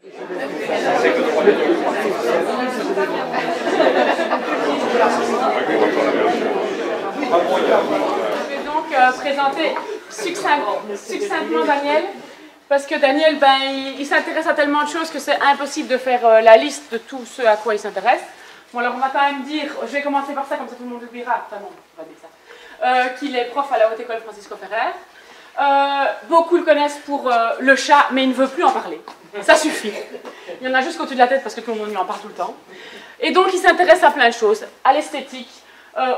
Je vais donc présenter succinctement Daniel, parce que Daniel, ben, il s'intéresse à tellement de choses que c'est impossible de faire la liste de tout ce à quoi il s'intéresse. Bon, alors on va quand même dire, je vais commencer par ça, comme ça tout le monde l'oubliera, enfin non, on va dire ça, qu'il est prof à la Haute École Francisco Ferrer. Beaucoup le connaissent pour le chat, mais il ne veut plus en parler. Ça suffit. Il y en a juste au-dessus de la tête parce que tout le monde lui en parle tout le temps. Et donc il s'intéresse à plein de choses, à l'esthétique,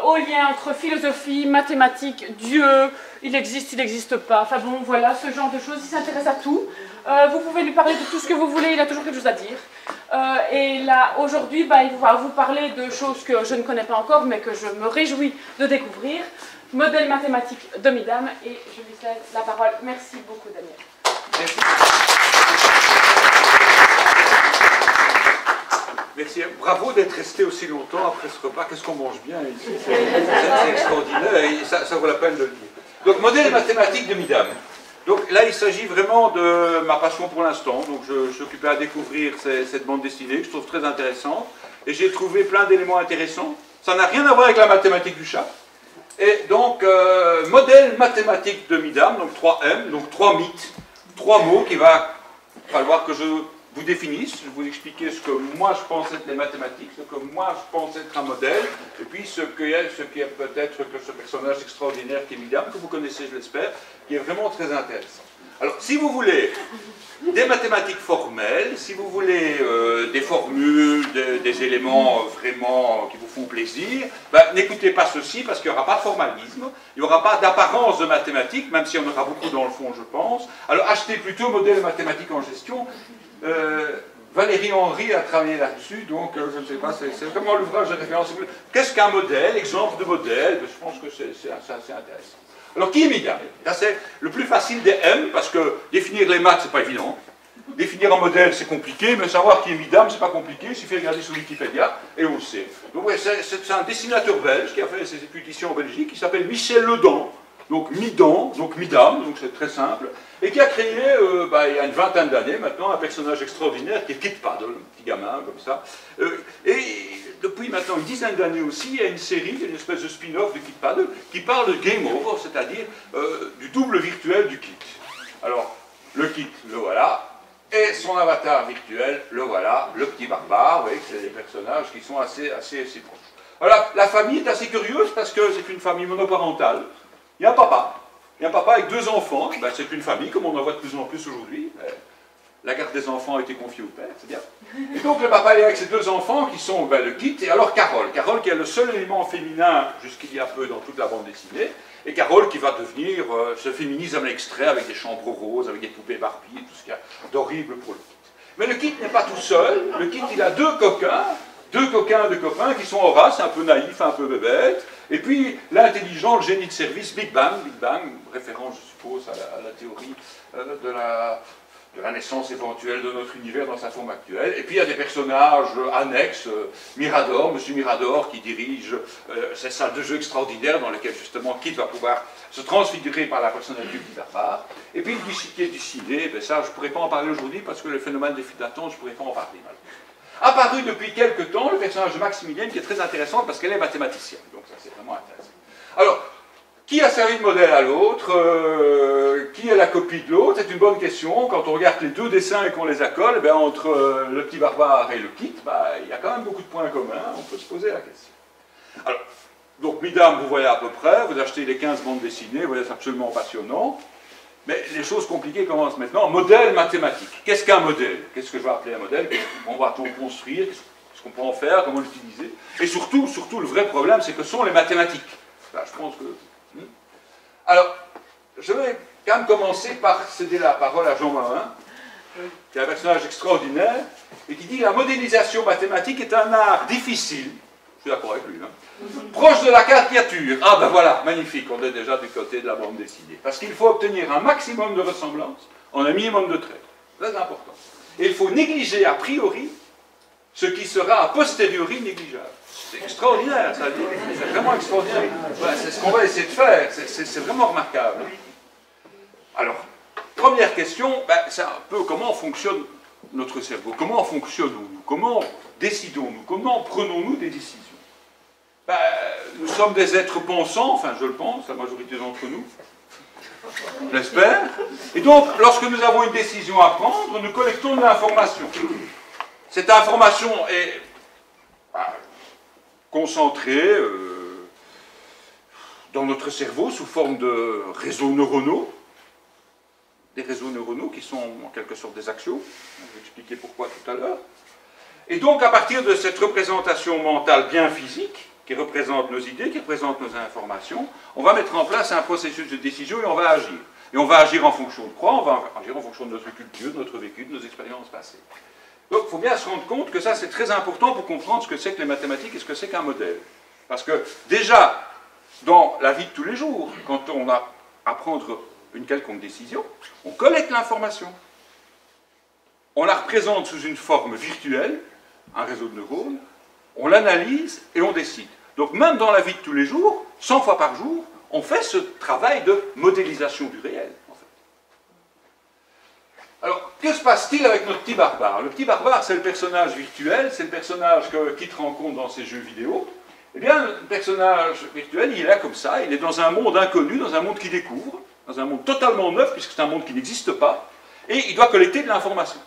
au lien entre philosophie, mathématiques, Dieu, il existe, il n'existe pas, enfin bon, voilà, ce genre de choses, il s'intéresse à tout. Vous pouvez lui parler de tout ce que vous voulez, il a toujours quelque chose à dire. Et là, aujourd'hui, bah, il va vous parler de choses que je ne connais pas encore, mais que je me réjouis de découvrir. Modèle mathématique de Midam, et je lui cède la parole. Merci beaucoup, Daniel. Merci. Merci. Bravo d'être resté aussi longtemps après ce repas. Qu'est-ce qu'on mange bien ici? C'est extraordinaire et ça vaut la peine de le dire. Donc, modèle mathématique de Midam. Donc là, il s'agit vraiment de ma passion pour l'instant. Donc, je suis occupé à découvrir cette bande dessinée que je trouve très intéressante. Et j'ai trouvé plein d'éléments intéressants. Ça n'a rien à voir avec la mathématique du chat. Et donc, modèle mathématique de Midam, donc 3M, donc 3 mythes, 3 mots qu'il va falloir que je vous définisse, je vais vous expliquer ce que moi je pense être les mathématiques, ce que moi je pense être un modèle, et puis ce qui est peut-être que ce personnage extraordinaire qui est Midam, que vous connaissez, je l'espère, qui est vraiment très intéressant. Alors, si vous voulez des mathématiques formelles, si vous voulez des formules, des éléments vraiment qui vous font plaisir, ben, n'écoutez pas ceci parce qu'il n'y aura pas de formalisme, il n'y aura pas d'apparence de mathématiques, même s'il y en aura beaucoup dans le fond, je pense. Alors, achetez plutôt modèle mathématique en gestion. Valérie Henry a travaillé là-dessus, donc je ne sais pas, c'est vraiment l'ouvrage de référence. Qu'est-ce qu'un modèle? Exemple de modèle, je pense que c'est assez intéressant. Alors, qui est Midam? Là, c'est le plus facile des M, parce que définir les maths, c'est pas évident. Définir un modèle, c'est compliqué, mais savoir qui est Midam, c'est pas compliqué. Il suffit de regarder sur Wikipédia, et on le sait. Donc, ouais, c'est un dessinateur belge qui a fait ses études ici en Belgique, qui s'appelle Michel Ledan. Donc, Midam, donc c'est très simple. Et qui a créé, il y a une vingtaine d'années maintenant, un personnage extraordinaire qui est Kit Paddle, un petit gamin, comme ça. Et depuis maintenant une dizaine d'années aussi, il y a une série, une espèce de spin-off de Kit Paddle, qui parle de Game Over, c'est-à-dire du double virtuel du Kit. Alors, le Kit, le voilà, et son avatar virtuel, le voilà, le petit barbare, vous voyez que c'est des personnages qui sont assez proches. Alors, la famille est assez curieuse parce que c'est une famille monoparentale. Il y a un papa. Il y a un papa avec 2 enfants. Ben, c'est une famille, comme on en voit de plus en plus aujourd'hui. La garde des enfants a été confiée au père, c'est bien. Et donc le papa est avec ses 2 enfants qui sont le Kit et alors Carole. Carole qui est le seul élément féminin jusqu'il y a peu dans toute la bande dessinée. Et Carole qui va devenir, se féminise à l'extrait avec des chambres roses, avec des poupées Barbie et tout ce qu'il y a d'horrible pour le Kit. Mais le Kit n'est pas tout seul. Le Kit, il a 2 coquins. 2 coquins de copains qui sont Horace, un peu naïf, un peu bébête, et puis l'intelligent, le génie de service, Big Bang, référence, je suppose, à la théorie de la naissance éventuelle de notre univers dans sa forme actuelle. Et puis il y a des personnages annexes, Mirador, Monsieur Mirador, qui dirige ces salles de jeu extraordinaires dans lesquelles justement Kit va pouvoir se transfigurer par la personnalité du barbare. Et puis le qui est décidé, ben ça je ne pourrais pas en parler aujourd'hui parce que le phénomène des files d'attente, je ne pourrais pas en parler mal. Apparu depuis quelque temps le personnage de Maximilienne qui est très intéressant parce qu'elle est mathématicienne. Donc ça c'est vraiment intéressant. Alors, qui a servi de modèle à l'autre? Qui est la copie de l'autre? C'est une bonne question. Quand on regarde les 2 dessins et qu'on les accole, ben, entre le petit barbare et le Kit, ben, il y a quand même beaucoup de points communs. On peut se poser la question. Alors, donc Midam, vous voyez à peu près. Vous achetez les 15 bandes dessinées. Vous voyez, c'est absolument passionnant. Mais les choses compliquées commencent maintenant. Modèle mathématique. Qu'est-ce qu'un modèle? Qu'est-ce que je vais appeler un modèle? Comment va-t-on construire? Qu'est-ce qu'on peut en faire? Comment l'utiliser? Et surtout, le vrai problème, c'est que sont les mathématiques. Là, je pense que... Alors, je vais quand même commencer par céder la parole à Jean Marin, qui est un personnage extraordinaire, et qui dit que la modélisation mathématique est un art difficile. Je suis d'accord avec lui, hein. Proche de la caricature. Ah ben voilà, magnifique, on est déjà du côté de la bande dessinée. Parce qu'il faut obtenir un maximum de ressemblance en un minimum de traits. Très important. Et il faut négliger a priori ce qui sera a posteriori négligeable. C'est extraordinaire, ça. C'est vraiment extraordinaire. Voilà, c'est ce qu'on va essayer de faire. C'est vraiment remarquable. Alors, première question, ben, c'est un peu comment fonctionne notre cerveau? Comment fonctionnons-nous? Comment décidons-nous? Comment prenons-nous des décisions? Ben, nous sommes des êtres pensants, enfin je le pense, la majorité d'entre nous, j'espère. Et donc, lorsque nous avons une décision à prendre, nous collectons de l'information. Cette information est concentrée dans notre cerveau sous forme de réseaux neuronaux. Des réseaux neuronaux qui sont en quelque sorte des axiomes. Je vais expliquer pourquoi tout à l'heure. Et donc, à partir de cette représentation mentale bien physique, qui représente nos idées, qui représente nos informations, on va mettre en place un processus de décision et on va agir. Et on va agir en fonction de quoi? On va agir en fonction de notre culture, de notre vécu, de nos expériences passées. Donc, il faut bien se rendre compte que ça, c'est très important pour comprendre ce que c'est que les mathématiques et ce que c'est qu'un modèle. Parce que, déjà, dans la vie de tous les jours, quand on a à prendre une quelconque décision, on collecte l'information. On la représente sous une forme virtuelle, un réseau de neurones, on l'analyse et on décide. Donc même dans la vie de tous les jours, 100 fois par jour, on fait ce travail de modélisation du réel. En fait. Alors, que se passe-t-il avec notre petit barbare? Le petit barbare, c'est le personnage virtuel, c'est le personnage qui te rencontre dans ces jeux vidéo. Eh bien, le personnage virtuel, il est là comme ça, il est dans un monde inconnu, dans un monde qu'il découvre, dans un monde totalement neuf, puisque c'est un monde qui n'existe pas, et il doit collecter de l'information.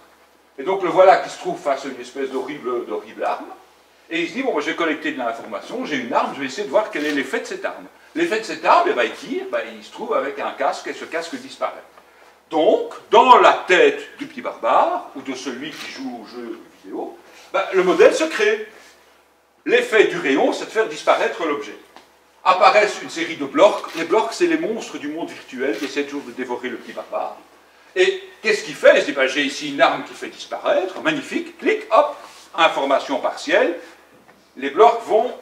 Et donc le voilà qui se trouve face à une espèce d'horrible arme, et il se dit, bon, moi, je vais collecter de l'information, j'ai une arme, je vais essayer de voir quel est l'effet de cette arme. L'effet de cette arme, eh ben, il tire, il se trouve avec un casque, et ce casque disparaît. Donc, dans la tête du petit barbare, ou de celui qui joue au jeu vidéo, le modèle se crée. L'effet du rayon, c'est de faire disparaître l'objet. Apparaissent une série de blocs. Les blocs, c'est les monstres du monde virtuel qui essaient toujours de dévorer le petit barbare. Et qu'est-ce qu'il fait? Il se dit, j'ai ici une arme qui fait disparaître, magnifique, clic, hop, information partielle. Les blocs vont...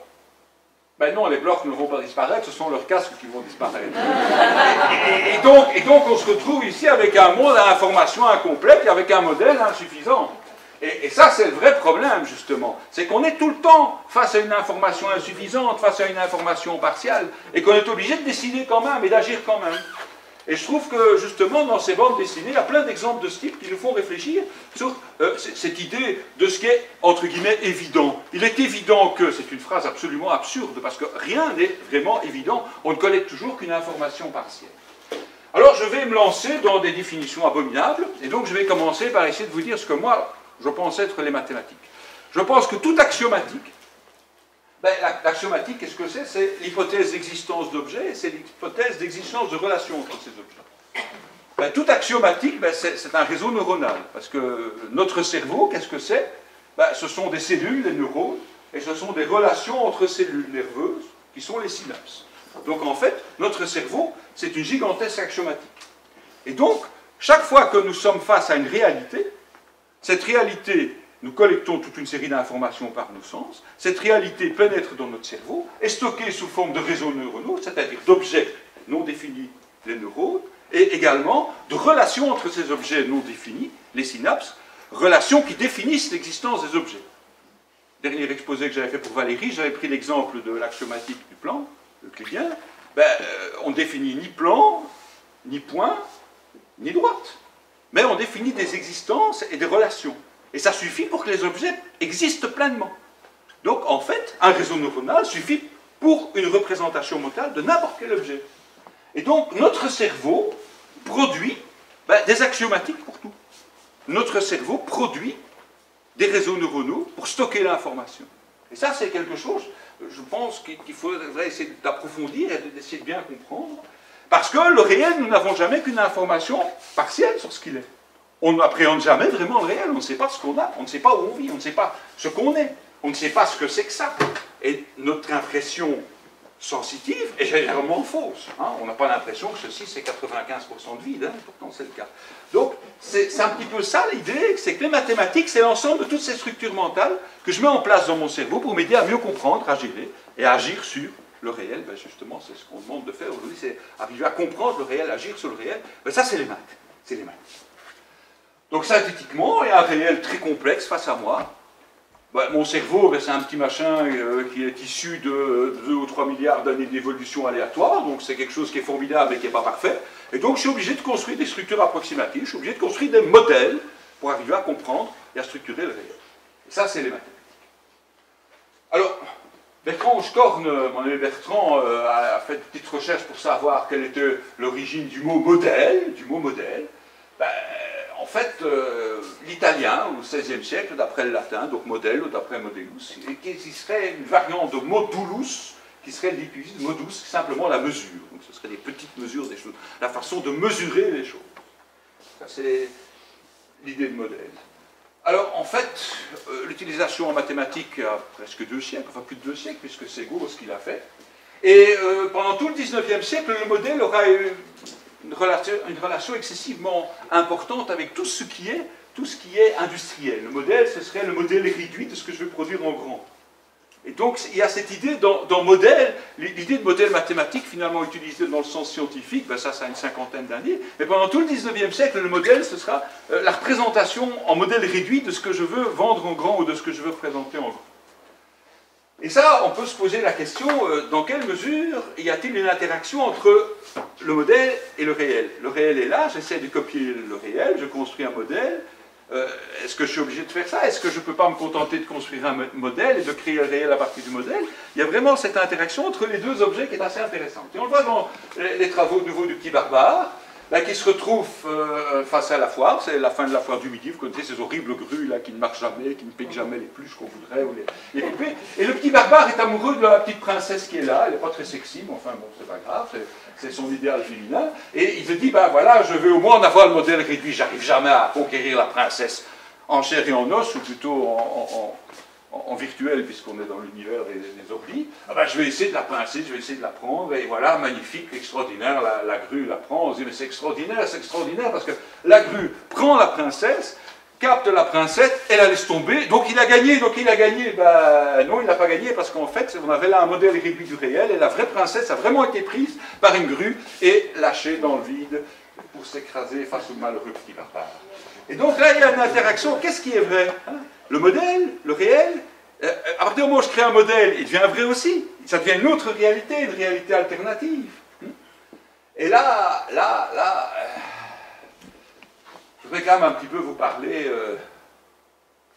non, les blocs ne vont pas disparaître, ce sont leurs casques qui vont disparaître. Et donc, on se retrouve ici avec un monde à information incomplète et avec un modèle insuffisant. Et ça, c'est le vrai problème, justement. C'est qu'on est tout le temps face à une information insuffisante, face à une information partielle, et qu'on est obligé de décider quand même et d'agir quand même. Et je trouve que, justement, dans ces bandes dessinées, il y a plein d'exemples de ce type qui nous font réfléchir sur cette idée de ce qui est, entre guillemets, évident. Il est évident que, c'est une phrase absolument absurde, parce que rien n'est vraiment évident, on ne collecte toujours qu'une information partielle. Alors, je vais me lancer dans des définitions abominables, et donc je vais commencer par essayer de vous dire ce que moi, je pense être les mathématiques. Je pense que toute axiomatique, l'axiomatique, qu'est-ce que c'est? C'est l'hypothèse d'existence d'objets, et c'est l'hypothèse d'existence de relations entre ces objets. Toute axiomatique, c'est un réseau neuronal, parce que notre cerveau, qu'est-ce que c'est? Ce sont des cellules, des neurones, et ce sont des relations entre cellules nerveuses, qui sont les synapses. Donc en fait, notre cerveau, c'est une gigantesque axiomatique. Et donc, chaque fois que nous sommes face à une réalité, cette réalité, nous collectons toute une série d'informations par nos sens, cette réalité pénètre dans notre cerveau, est stockée sous forme de réseaux neuronaux, c'est-à-dire d'objets non définis, les neurones, et également de relations entre ces objets non définis, les synapses, relations qui définissent l'existence des objets. Dernier exposé que j'avais fait pour Valérie, j'avais pris l'exemple de l'axiomatique du plan, euclidien. On ne définit ni plan, ni point, ni droite. Mais on définit des existences et des relations. Et ça suffit pour que les objets existent pleinement. Donc, en fait, un réseau neuronal suffit pour une représentation mentale de n'importe quel objet. Et donc, notre cerveau produit des axiomatiques pour tout. Notre cerveau produit des réseaux neuronaux pour stocker l'information. Et ça, c'est quelque chose, je pense, qu'il faudrait essayer d'approfondir et d'essayer de bien comprendre. Parce que le réel, nous n'avons jamais qu'une information partielle sur ce qu'il est. On n'appréhende jamais vraiment le réel, on ne sait pas ce qu'on a, on ne sait pas où on vit, on ne sait pas ce qu'on est, on ne sait pas ce que c'est que ça. Et notre impression sensitive est généralement fausse. On n'a pas l'impression que ceci c'est 95% de vide, pourtant c'est le cas. Donc c'est un petit peu ça l'idée, c'est que les mathématiques c'est l'ensemble de toutes ces structures mentales que je mets en place dans mon cerveau pour m'aider à mieux comprendre, à gérer et à agir sur le réel. Justement c'est ce qu'on demande de faire aujourd'hui, c'est arriver à comprendre le réel, agir sur le réel. Ça c'est les maths, c'est les maths. Donc synthétiquement, il y a un réel très complexe face à moi. Mon cerveau, c'est un petit machin qui est issu de 2 ou 3 milliards d'années d'évolution aléatoire, donc c'est quelque chose qui est formidable et qui n'est pas parfait. Et donc je suis obligé de construire des structures approximatives, je suis obligé de construire des modèles pour arriver à comprendre et à structurer le réel. Et ça, c'est les mathématiques. Alors, Bertrand Hochkorn, mon ami Bertrand, a fait de petites recherches pour savoir quelle était l'origine du mot modèle, Ben, en fait, l'italien, au XVIe siècle, d'après le latin, donc modèle, ou d'après modellus, et qui serait une variante de modulus, qui serait l'utiliser de modus, simplement la mesure. Donc ce serait des petites mesures des choses, la façon de mesurer les choses. Ça, c'est l'idée de modèle. Alors, en fait, l'utilisation en mathématiques a presque 2 siècles, enfin plus de 2 siècles, puisque c'est Gauss qui l'a fait. Et pendant tout le XIXe siècle, le modèle aura eu une relation excessivement importante avec tout ce qui est industriel. Le modèle, ce serait le modèle réduit de ce que je veux produire en grand. Et donc, il y a cette idée dans modèle, l'idée de modèle mathématique, finalement utilisée dans le sens scientifique, ben ça a une cinquantaine d'années, mais pendant tout le XIXe siècle, le modèle, ce sera la représentation en modèle réduit de ce que je veux vendre en grand ou de ce que je veux présenter en grand. Et ça, on peut se poser la question, dans quelle mesure y a-t-il une interaction entre le modèle et le réel? Le réel est là, j'essaie de copier le réel, je construis un modèle. Est-ce que je suis obligé de faire ça? Est-ce que je ne peux pas me contenter de construire un modèle et de créer le réel à partir du modèle? Il y a vraiment cette interaction entre les deux objets qui est assez intéressante. Et on le voit dans les travaux nouveaux du petit barbare, là, qui se retrouve face à la foire. C'est la fin de la foire du midi. Vous connaissez ces horribles grues là, qui ne marchent jamais, qui ne piquent jamais les pluches qu'on voudrait ou les couper. Et le petit barbare est amoureux de la petite princesse qui est là. Elle n'est pas très sexy, mais enfin bon, c'est pas grave. C'est son idéal féminin. Et il se dit, ben voilà, je veux au moins en avoir le modèle réduit. J'arrive jamais à conquérir la princesse en chair et en os, ou plutôt en virtuel, puisqu'on est dans l'univers des orbis. Ah ben, je vais essayer de la pincer, je vais essayer de la prendre, et voilà, magnifique, extraordinaire, la grue la prend. On se dit, mais c'est extraordinaire, parce que la grue prend la princesse, capte la princesse, elle la laisse tomber, donc il a gagné, ben non, il n'a pas gagné, parce qu'en fait, on avait là un modèle réduit du réel, et la vraie princesse a vraiment été prise par une grue et lâchée dans le vide pour s'écraser face au malheureux petit barbare. Et donc là, il y a une interaction, qu'est-ce qui est vrai, hein? Le modèle, le réel, à partir du moment où je crée un modèle, il devient vrai aussi, ça devient une autre réalité, une réalité alternative. Et là, je voudrais quand même un petit peu vous parler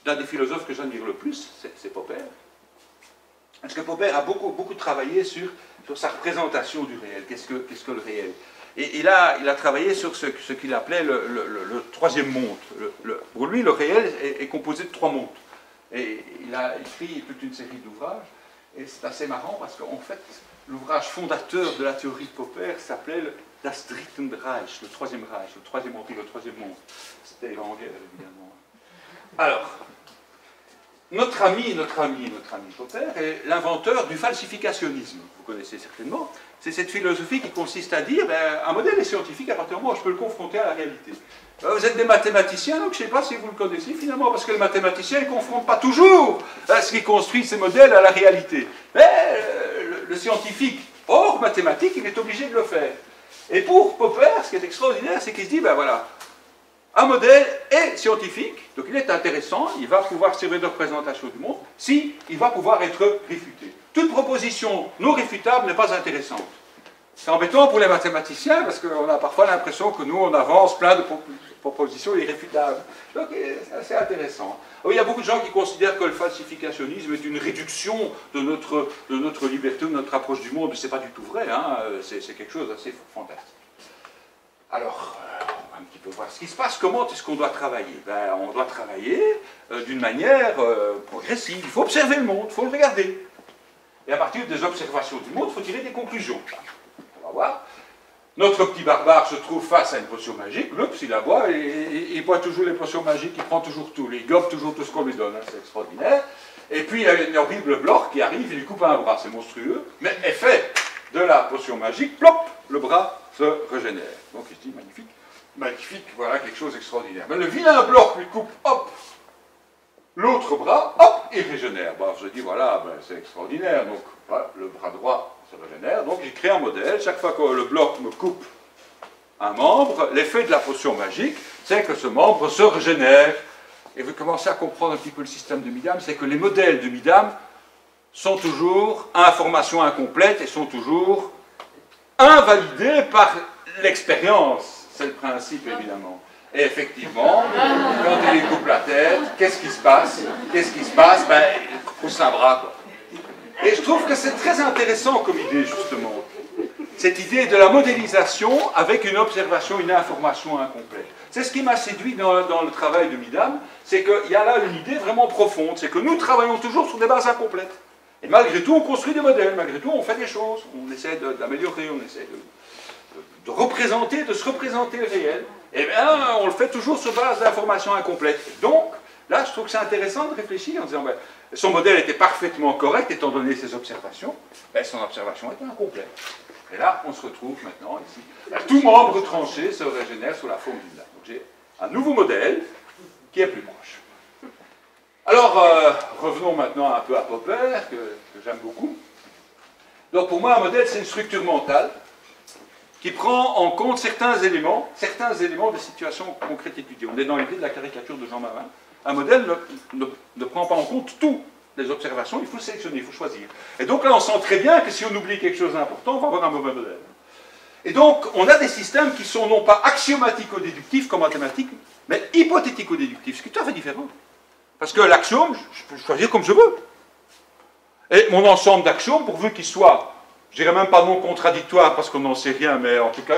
d'un des philosophes que j'admire le plus, c'est Popper. Parce que Popper a beaucoup travaillé sur sa représentation du réel. Qu'est-ce que le réel? Et il a travaillé sur ce qu'il appelait le troisième monde. Pour lui, le réel est composé de 3 mondes. Et il a écrit toute une série d'ouvrages. Et c'est assez marrant parce qu'en fait, l'ouvrage fondateur de la théorie de Popper s'appelait Das Dritten Reich, le troisième Reich, le troisième empire, le troisième monde. C'était l'anglais, évidemment. Alors, notre ami Popper est l'inventeur du falsificationnisme. Vous connaissez certainement. C'est cette philosophie qui consiste à dire, ben, un modèle est scientifique à partir du moment où je peux le confronter à la réalité. Vous êtes des mathématiciens, donc je ne sais pas si vous le connaissez finalement, parce que le mathématicien ne confronte pas toujours ce qui construit ces modèles à la réalité. Mais le scientifique hors mathématique, il est obligé de le faire. Et pour Popper, ce qui est extraordinaire, c'est qu'il se dit, ben voilà, un modèle est scientifique, donc il est intéressant, il va pouvoir servir de représentation du monde, si il va pouvoir être réfuté. Toute proposition non réfutable n'est pas intéressante. C'est embêtant pour les mathématiciens, parce qu'on a parfois l'impression que nous, on avance plein de propositions irréfutables. Donc, c'est assez intéressant. Il y a beaucoup de gens qui considèrent que le falsificationnisme est une réduction de notre liberté, de notre approche du monde, mais ce n'est pas du tout vrai, hein. C'est quelque chose d'assez fantastique. Alors, on va un petit peu voir ce qui se passe. Comment est-ce qu'on doit travailler? Ben, on doit travailler d'une manière progressive. Il faut observer le monde, il faut le regarder. Et à partir des observations du monde, il faut tirer des conclusions. On va voir. Notre petit barbare se trouve face à une potion magique. L'oups, il la boit, et il boit toujours les potions magiques, il prend toujours tout. Il gobe toujours tout ce qu'on lui donne, hein, c'est extraordinaire. Et puis il y a une horrible blore qui arrive, il lui coupe un bras, c'est monstrueux. Mais effet de la potion magique, plop, le bras se régénère. Donc il se dit, magnifique, magnifique, voilà quelque chose d'extraordinaire. Mais le vilain blore lui coupe, hop, l'autre bras, hop, il régénère. Bon, je dis, voilà, ben, c'est extraordinaire. Donc, voilà, le bras droit se régénère. Donc, j'ai créé un modèle. Chaque fois que le bloc me coupe un membre, l'effet de la potion magique, c'est que ce membre se régénère. Et vous commencez à comprendre un petit peu le système de Midam, c'est que les modèles de Midam sont toujours informations incomplètes et sont toujours invalidés par l'expérience. C'est le principe, évidemment. Et effectivement, quand il lui coupe la tête, qu'est-ce qui se passe? Qu'est-ce qui se passe? Ben, il pousse un bras, quoi. Et je trouve que c'est très intéressant comme idée, justement. Cette idée de la modélisation avec une observation, une information incomplète. C'est ce qui m'a séduit dans le travail de Midam, c'est qu'il y a là une idée vraiment profonde, c'est que nous travaillons toujours sur des bases incomplètes. Et malgré tout, on construit des modèles, malgré tout, on fait des choses, on essaie d'améliorer, on essaie de représenter, de se représenter le réel. Et bien, on le fait toujours sur base d'informations incomplètes. Donc, là, je trouve que c'est intéressant de réfléchir en disant, ben, son modèle était parfaitement correct, étant donné ses observations, ben, son observation était incomplète. Et là, on se retrouve maintenant ici. Ben, tout membre tranché se régénère sous la forme d'une dame. Donc j'ai un nouveau modèle qui est plus proche. Alors, revenons maintenant un peu à Popper, que j'aime beaucoup. Donc pour moi, un modèle, c'est une structure mentale qui prend en compte certains éléments des situations concrètes étudiées. On est dans l'idée de la caricature de Jean Marin. Un modèle ne prend pas en compte toutes les observations, il faut sélectionner, il faut choisir. Et donc là, on sent très bien que si on oublie quelque chose d'important, on va avoir un mauvais modèle. Et donc, on a des systèmes qui sont non pas axiomatico-déductifs comme mathématiques, mais hypothético-déductifs, ce qui est tout à fait différent. Parce que l'axiome, je peux choisir comme je veux. Et mon ensemble d'axiomes, pourvu qu'il soit, je dirais même pas non contradictoire, parce qu'on n'en sait rien, mais en tout cas,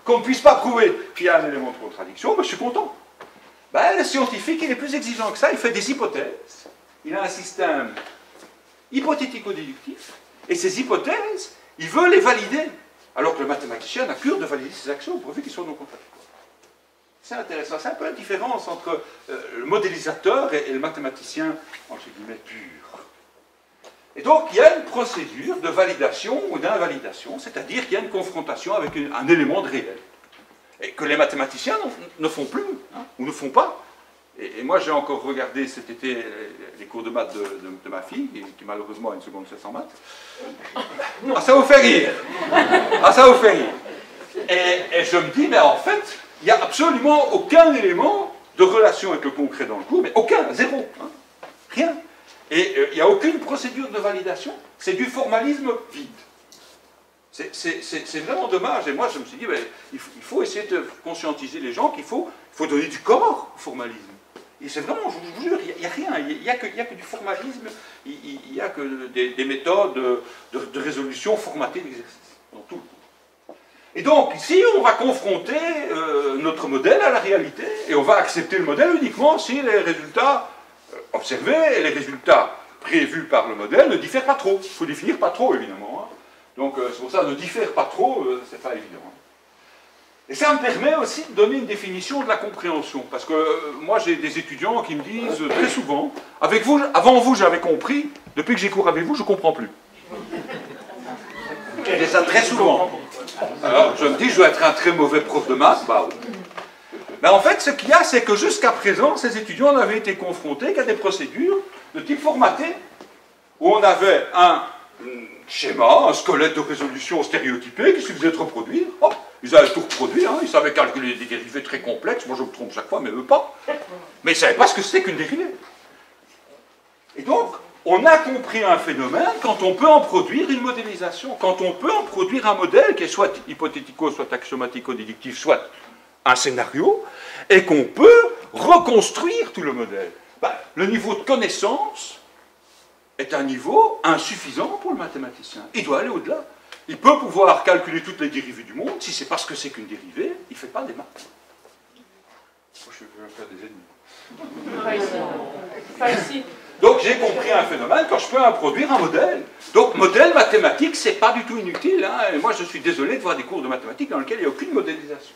qu'on ne puisse pas prouver qu'il y a un élément de contradiction, ben, je suis content. Ben, le scientifique, il est plus exigeant que ça, il fait des hypothèses. Il a un système hypothético-déductif, et ces hypothèses, il veut les valider. Alors que le mathématicien n'a cure de valider ses axiomes, pourvu qu'ils soient non contradictoires. C'est intéressant, c'est un peu la différence entre le modélisateur et le mathématicien, entre guillemets, pur. Et donc, il y a une procédure de validation ou d'invalidation, c'est-à-dire qu'il y a une confrontation avec un élément de réel. Et que les mathématiciens ne font plus, hein, ou ne font pas. Et moi, j'ai encore regardé cet été les cours de maths de ma fille, qui malheureusement a une seconde 700 maths. Ah, ça vous fait rire. Ah, ça vous fait rire. Et je me dis, mais en fait, il n'y a absolument aucun élément de relation avec le concret dans le cours, mais aucun, zéro. Hein, rien. Et il n'y a aucune procédure de validation, c'est du formalisme vide. C'est vraiment dommage. Et moi, je me suis dit, ben, il faut essayer de conscientiser les gens qu'il faut donner du corps au formalisme. Et c'est vraiment, je vous jure, il n'y a rien, il n'y a que du formalisme, il n'y a que des méthodes de résolution formatées d'exercice, dans tout le cours. Et donc, ici, on va confronter notre modèle à la réalité, et on va accepter le modèle uniquement si les résultats observés et les résultats prévus par le modèle ne diffèrent pas trop. Il faut définir pas trop, évidemment. Hein. Donc, c'est pour ça, ne diffère pas trop, c'est pas évident. Et ça me permet aussi de donner une définition de la compréhension. Parce que moi, j'ai des étudiants qui me disent très souvent, avec vous, avant vous, j'avais compris, depuis que j'ai cours avec vous, je ne comprends plus. J'ai ça très souvent. Alors, je me dis, je dois être un très mauvais prof de maths, bah oui. Mais en fait, ce qu'il y a, c'est que jusqu'à présent, ces étudiants n'avaient été confrontés qu'à des procédures de type formaté, où on avait un schéma, un squelette de résolution stéréotypé qui suffisait de reproduire. Hop, ils avaient tout reproduit, hein, ils savaient calculer des dérivées très complexes, moi je me trompe chaque fois, mais eux pas. Mais ils ne savaient pas ce que c'était qu'une dérivée. Et donc, on a compris un phénomène quand on peut en produire une modélisation, quand on peut en produire un modèle qui est soit hypothético, soit axiomatico-déductif, soit un scénario, et qu'on peut reconstruire tout le modèle. Ben, le niveau de connaissance est un niveau insuffisant pour le mathématicien. Il doit aller au-delà. Il peut pouvoir calculer toutes les dérivées du monde, si c'est parce que c'est qu'une dérivée, il ne fait pas des maths. Moi, je vais faire des ennemis. Pas ici. Pas ici. Donc j'ai compris un phénomène quand je peux introduire un modèle. Donc modèle mathématique, c'est pas du tout inutile. Hein. Et moi, je suis désolé de voir des cours de mathématiques dans lesquels il n'y a aucune modélisation.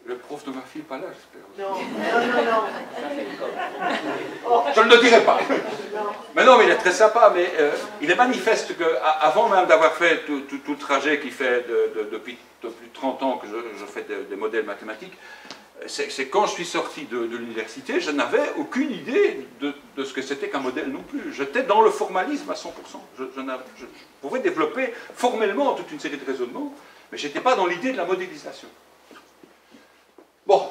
Le prof de ma fille, pas là, j'espère. Non. Je ne le dirai pas. Mais non, mais il est très sympa. Mais il est manifeste qu'avant même d'avoir fait tout le trajet qu'il fait depuis plus de 30 ans que je fais des modèles mathématiques, c'est quand je suis sorti de l'université, je n'avais aucune idée de ce que c'était qu'un modèle non plus. J'étais dans le formalisme à 100%. Je pouvais développer formellement toute une série de raisonnements, mais je n'étais pas dans l'idée de la modélisation. Bon,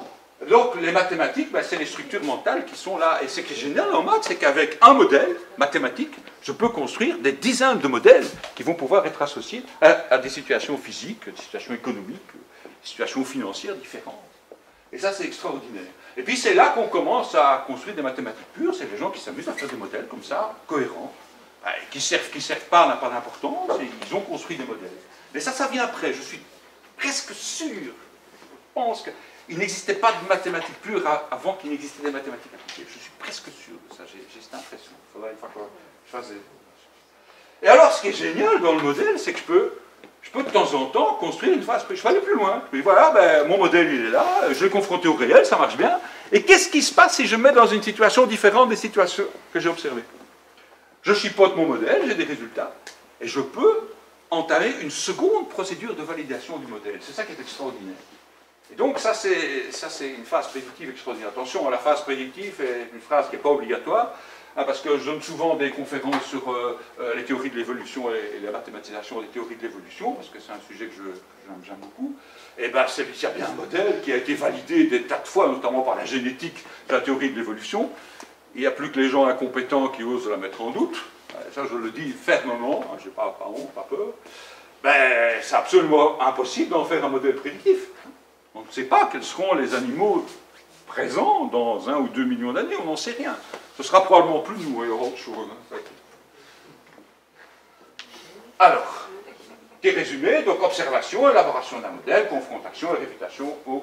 donc les mathématiques, ben, c'est les structures mentales qui sont là. Et ce qui est génial en maths, c'est qu'avec un modèle mathématique, je peux construire des dizaines de modèles qui vont pouvoir être associés à des situations physiques, des situations économiques, des situations financières différentes. Et ça, c'est extraordinaire. Et puis, c'est là qu'on commence à construire des mathématiques pures. C'est les gens qui s'amusent à faire des modèles comme ça, cohérents, qui servent pas, n'a pas d'importance, et ils ont construit des modèles. Mais ça vient après. Je suis presque sûr, je pense qu'il n'existait pas de mathématiques pures avant qu'il n'existait des mathématiques appliquées. Je suis presque sûr de ça, j'ai cette impression. Il faudra une fois que je fasse des... Et alors, ce qui est génial dans le modèle, c'est que je peux de temps en temps construire une phase. Je peux aller plus loin. Je dis, voilà, ben, mon modèle, il est là, je vais le confronter au réel, ça marche bien. Et qu'est-ce qui se passe si je me mets dans une situation différente des situations que j'ai observées? Je chipote mon modèle, j'ai des résultats, et je peux entamer une seconde procédure de validation du modèle. C'est ça qui est extraordinaire. Et donc, ça, c'est une phase prédictive extraordinaire. Attention, la phase prédictive est une phrase qui n'est pas obligatoire, parce que je donne souvent des conférences sur les théories de l'évolution et la mathématisation des théories de l'évolution, parce que c'est un sujet que j'aime beaucoup. Et bien, il y a bien un modèle qui a été validé des tas de fois, notamment par la génétique de la théorie de l'évolution. Il n'y a plus que les gens incompétents qui osent la mettre en doute. Ça, je le dis fermement, je n'ai pas honte, pas peur. Ben, c'est absolument impossible d'en faire un modèle prédictif. On ne sait pas quels seront les animaux présents dans 1 ou 2 millions d'années, on n'en sait rien. Ce sera probablement plus nous, il y aura autre chose. Alors, des résumés, donc observation, élaboration d'un modèle, confrontation et réfutation ou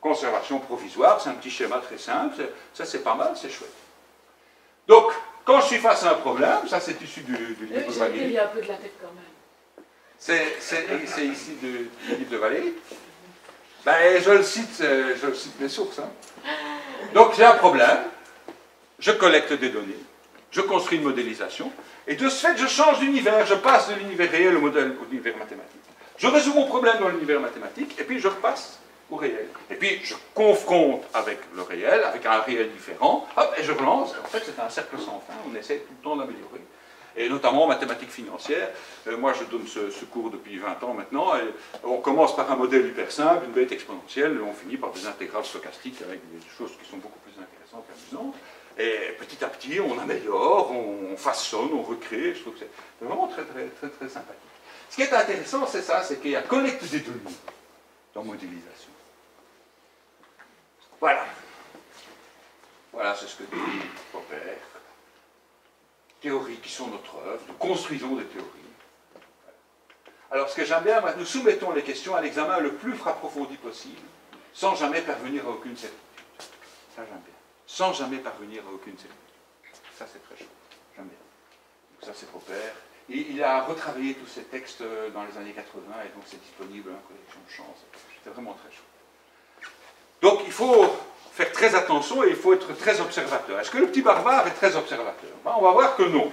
conservation provisoire. C'est un petit schéma très simple, ça c'est pas mal, c'est chouette. Donc, quand je suis face à un problème, ça c'est issu du livre de Valéry. Il y a un peu de la tête quand même. C'est ici du livre de Valéry. Ben, je le cite mes sources. Hein. Donc j'ai un problème, je collecte des données, je construis une modélisation, et de ce fait je change d'univers, je passe de l'univers réel au l'univers mathématique. Je résous mon problème dans l'univers mathématique, et puis je repasse au réel. Et puis je confronte avec le réel, avec un réel différent, hop, et je relance. En fait c'est un cercle sans fin, on essaie tout le temps d'améliorer. Et notamment en mathématiques financières. Moi, je donne ce cours depuis 20 ans maintenant. Et on commence par un modèle hyper simple, une bête exponentielle, et on finit par des intégrales stochastiques avec des choses qui sont beaucoup plus intéressantes qu'amusantes. Et petit à petit, on améliore, on façonne, on recrée. Je trouve que c'est vraiment très, très, très, très sympathique. Ce qui est intéressant, c'est ça, c'est qu'il y a collecte des données dans modélisation. Voilà. Voilà, c'est ce que dit Popper. Théories qui sont notre œuvre, nous construisons des théories. Alors ce que j'aime bien, nous soumettons les questions à l'examen le plus approfondi possible, sans jamais parvenir à aucune certitude. Ça j'aime bien. Sans jamais parvenir à aucune certitude. Ça c'est très chaud. J'aime bien. Donc ça c'est Popper. Et il a retravaillé tous ces textes dans les années 80, et donc c'est disponible en collection de Champs. C'est vraiment très chaud. Donc il faut faire très attention et il faut être très observateur. Est-ce que le petit barbare est très observateur? Ben, on va voir que non.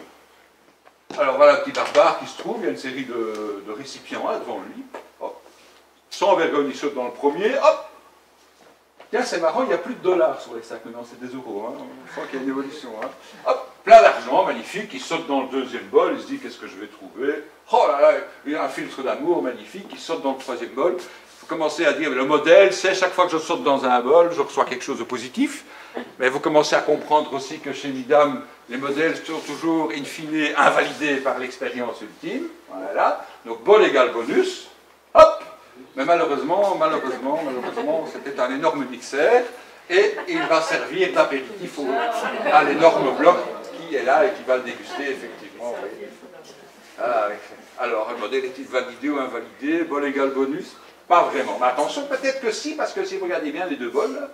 Alors voilà le petit barbare qui se trouve, il y a une série de récipients là, devant lui. Hop. Sans vergogne, il saute dans le premier, hop. Tiens, c'est marrant, il n'y a plus de dollars sur les sacs maintenant, c'est des euros. Hein. On voit qu'il y a une évolution. Hein. Hop, plein d'argent, magnifique, il saute dans le deuxième bol, il se dit qu'est-ce que je vais trouver. Oh là là, il y a un filtre d'amour magnifique, il saute dans le troisième bol. Commencez à dire, le modèle, c'est chaque fois que je saute dans un bol, je reçois quelque chose de positif. Mais vous commencez à comprendre aussi que chez Midam, les modèles sont toujours, in fine, invalidés par l'expérience ultime. Voilà. Donc, bol égale bonus. Hop. Mais malheureusement, c'était un énorme mixeur. Et il va servir d'apéritif à l'énorme bloc qui est là et qui va le déguster, effectivement. Oui. Ah, alors, un modèle est-il validé ou invalidé? Bol égale bonus? Pas vraiment. Mais attention, peut-être que si, parce que si vous regardez bien les deux bols, là,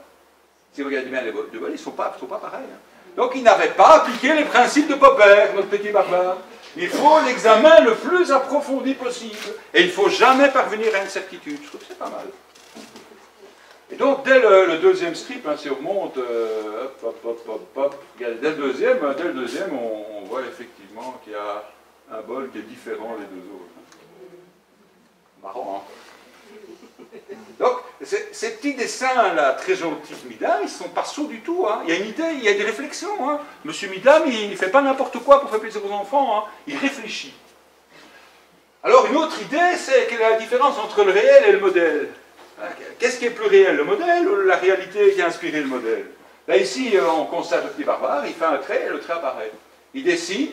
si vous regardez bien les deux bols, ils ne sont pas pareils. Hein. Donc il n'avait pas appliqué les principes de Popper, notre petit barbare. Il faut l'examen le plus approfondi possible. Et il ne faut jamais parvenir à une certitude. Je trouve que c'est pas mal. Et donc, dès le deuxième strip, hein, si on remonte, regardez, dès le deuxième, on voit effectivement qu'il y a un bol qui est différent des deux autres. Marrant, hein? Donc, ces petits dessins-là, très gentils de Midam, ils ne sont pas sourds du tout. Hein. Il y a une idée, il y a des réflexions. Hein. Monsieur Midam, il ne fait pas n'importe quoi pour faire plaisir aux enfants. Hein. Il réfléchit. Alors, une autre idée, c'est quelle est la différence entre le réel et le modèle? Qu'est-ce qui est plus réel, le modèle ou la réalité qui a inspiré le modèle? Là, ici, on constate le petit barbare, il fait un trait et le trait apparaît. Il dessine,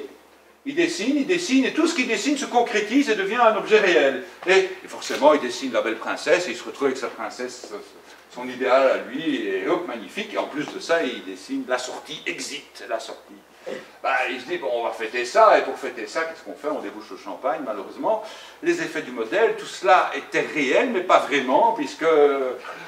et tout ce qu'il dessine se concrétise et devient un objet réel. Et forcément, il dessine la belle princesse, et il se retrouve avec sa princesse son idéal à lui est hop, magnifique, et en plus de ça, il dessine la sortie exit, la sortie. Il se dit, bon, on va fêter ça, et pour fêter ça, qu'est-ce qu'on fait? On débouche le champagne, malheureusement. Les effets du modèle, tout cela était réel, mais pas vraiment, puisque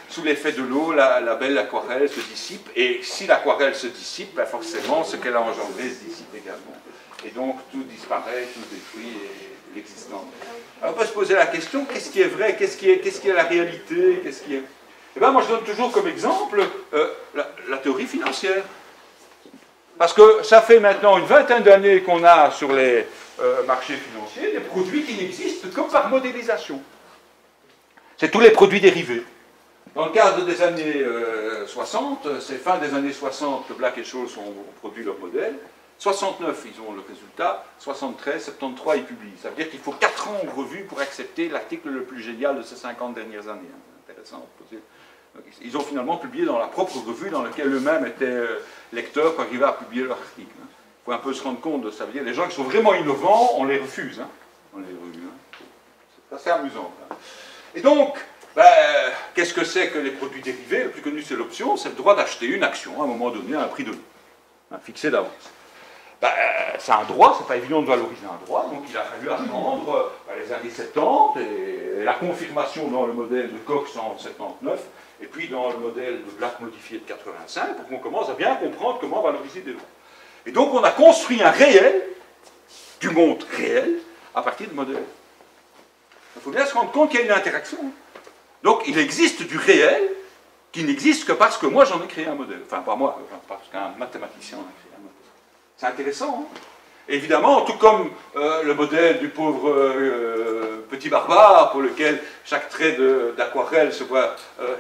sous l'effet de l'eau, la belle aquarelle se dissipe, et si l'aquarelle se dissipe, forcément, ce qu'elle a engendré se dissipe également. Et donc, tout disparaît, tout détruit l'existant. Alors, on peut se poser la question, qu'est-ce qui est vrai? Qu'est-ce qui est la réalité? Qu'est-ce qui est... Eh bien, moi, je donne toujours comme exemple la théorie financière. Parce que ça fait maintenant une vingtaine d'années qu'on a sur les marchés financiers des produits qui n'existent que par modélisation. C'est tous les produits dérivés. Dans le cadre des années 60, c'est fin des années 60 que Black & Scholes ont produit leur modèle. 69, ils ont le résultat. 73, 73, ils publient. Ça veut dire qu'il faut 4 ans en revue pour accepter l'article le plus génial de ces 50 dernières années. Intéressant. Ils ont finalement publié dans la propre revue dans laquelle eux-mêmes étaient lecteurs pour arriver à publier leur article. Il faut un peu se rendre compte de ça. Veut dire les gens qui sont vraiment innovants, on les refuse. On les refuse. C'est assez amusant. Et donc, qu'est-ce que c'est que les produits dérivés? Le plus connu, c'est l'option. C'est le droit d'acheter une action à un moment donné à un prix donné, fixé d'avance. C'est un droit, c'est pas évident de valoriser un droit, donc il a fallu attendre les années 70 et la confirmation dans le modèle de Cox en 79 et puis dans le modèle de Black modifié de 85 pour qu'on commence à bien comprendre comment valoriser des droits. Et donc on a construit un réel, du monde réel, à partir de modèles. Il faut bien se rendre compte qu'il y a une interaction. Donc il existe du réel qui n'existe que parce que moi j'en ai créé un modèle. Enfin pas moi, parce qu'un mathématicien en a créé un modèle. C'est intéressant, hein? Évidemment, tout comme le modèle du pauvre petit barbare, pour lequel chaque trait d'aquarelle se voit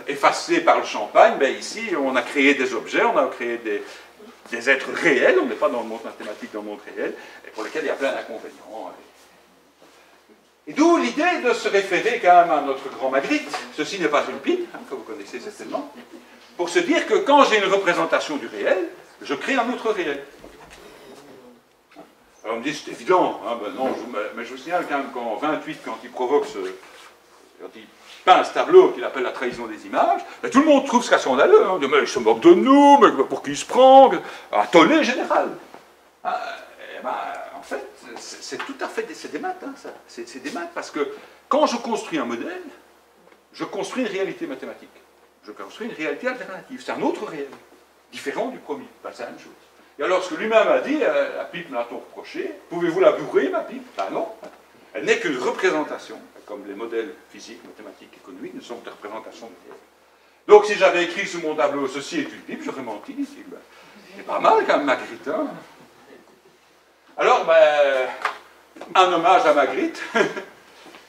effacé par le champagne, ici, on a créé des objets, on a créé des êtres réels, on n'est pas dans le monde mathématique, dans le monde réel, et pour lesquels il y a plein d'inconvénients. Et d'où l'idée de se référer quand même à notre grand Magritte, ceci n'est pas une pipe, que vous connaissez certainement, pour se dire que quand j'ai une représentation du réel, je crée un autre réel. Alors on me dit, c'est évident, non, mais je vous signale quand même qu'en 28, quand il provoque quand il peint ce tableau qu'il appelle la trahison des images, tout le monde trouve ça scandaleux, mais il se moque de nous, mais pour qui il se prend, un tollé général. En fait, c'est tout à fait, c'est des maths, ça. C'est des maths, parce que quand je construis un modèle, je construis une réalité mathématique. Je construis une réalité alternative. C'est un autre réel, différent du premier. C'est la même chose. Et alors, ce que lui-même a dit, la pipe me l'a-t-on reproché, pouvez-vous la bourrer, ma pipe? Non, elle n'est qu'une représentation, comme les modèles physiques, mathématiques, économiques ne sont que des représentations de réel. Donc, si j'avais écrit sur mon tableau, ceci est une pipe, j'aurais menti ici. C'est pas mal quand même, Magritte. Alors, un hommage à Magritte,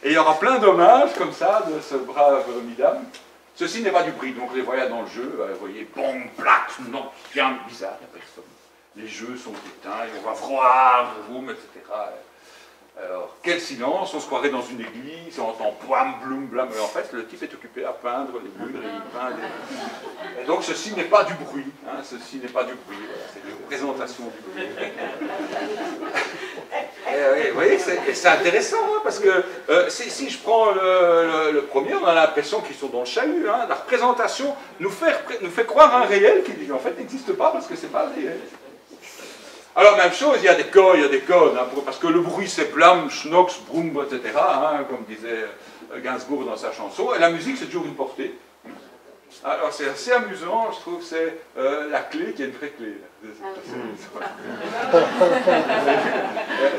et il y aura plein d'hommages comme ça de ce brave Midam. Ceci n'est pas du bruit, donc les voyez dans le jeu, vous voyez, bon, black, non, bien bizarre, il n'y a personne. Les jeux sont éteints, on va voir, boum, etc. Alors, quel silence, on se croirait dans une église, on entend boum, bloum, blam, mais en fait, le type est occupé à peindre les murs, il peint des... Et donc, ceci n'est pas du bruit, ceci n'est pas du bruit, voilà, c'est une représentation du bruit. Vous voyez, c'est intéressant, parce que si je prends le premier, on a l'impression qu'ils sont dans le chahut, la représentation nous fait croire un réel qui, en fait, n'existe pas, parce que c'est pas réel. Alors, même chose, il y a des codes, parce que le bruit c'est blam, schnox, broum, etc., comme disait Gainsbourg dans sa chanson, et la musique c'est toujours une portée. Alors, c'est assez amusant, je trouve, c'est la clé qui est une vraie clé.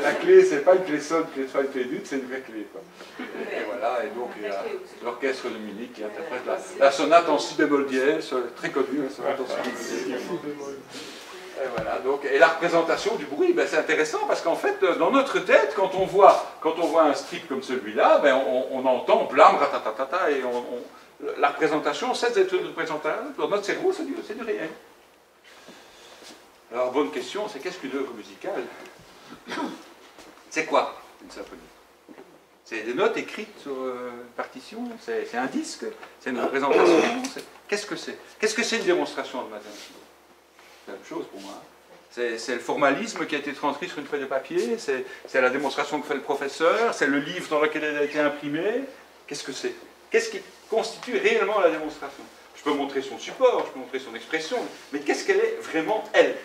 La clé, c'est pas une clé sol, une clé sol, une clé d'ut, c'est une vraie clé. Quoi. Et voilà, et donc il y a l'orchestre de Munich qui interprète la sonate en si bémol dièse, très connue, la sonate en si bémol dièse. Et voilà, donc, et la représentation du bruit, c'est intéressant parce qu'en fait, dans notre tête, quand on voit un strip comme celui-là, on entend blam, ratatatata, et la représentation, cette représentation, dans notre cerveau, c'est du réel. Alors, bonne question, c'est qu'est-ce qu'une œuvre musicale? C'est quoi une symphonie? C'est des notes écrites sur une partition? C'est un disque? C'est une représentation? Qu'est-ce que c'est? Qu'est-ce que c'est une démonstration de mathématiques? C'est la même chose pour moi. C'est le formalisme qui a été transcrit sur une feuille de papier, c'est la démonstration que fait le professeur, c'est le livre dans lequel elle a été imprimée. Qu'est-ce que c'est? Qu'est-ce qui constitue réellement la démonstration? Je peux montrer son support, je peux montrer son expression, mais qu'est-ce qu'elle est vraiment, elle?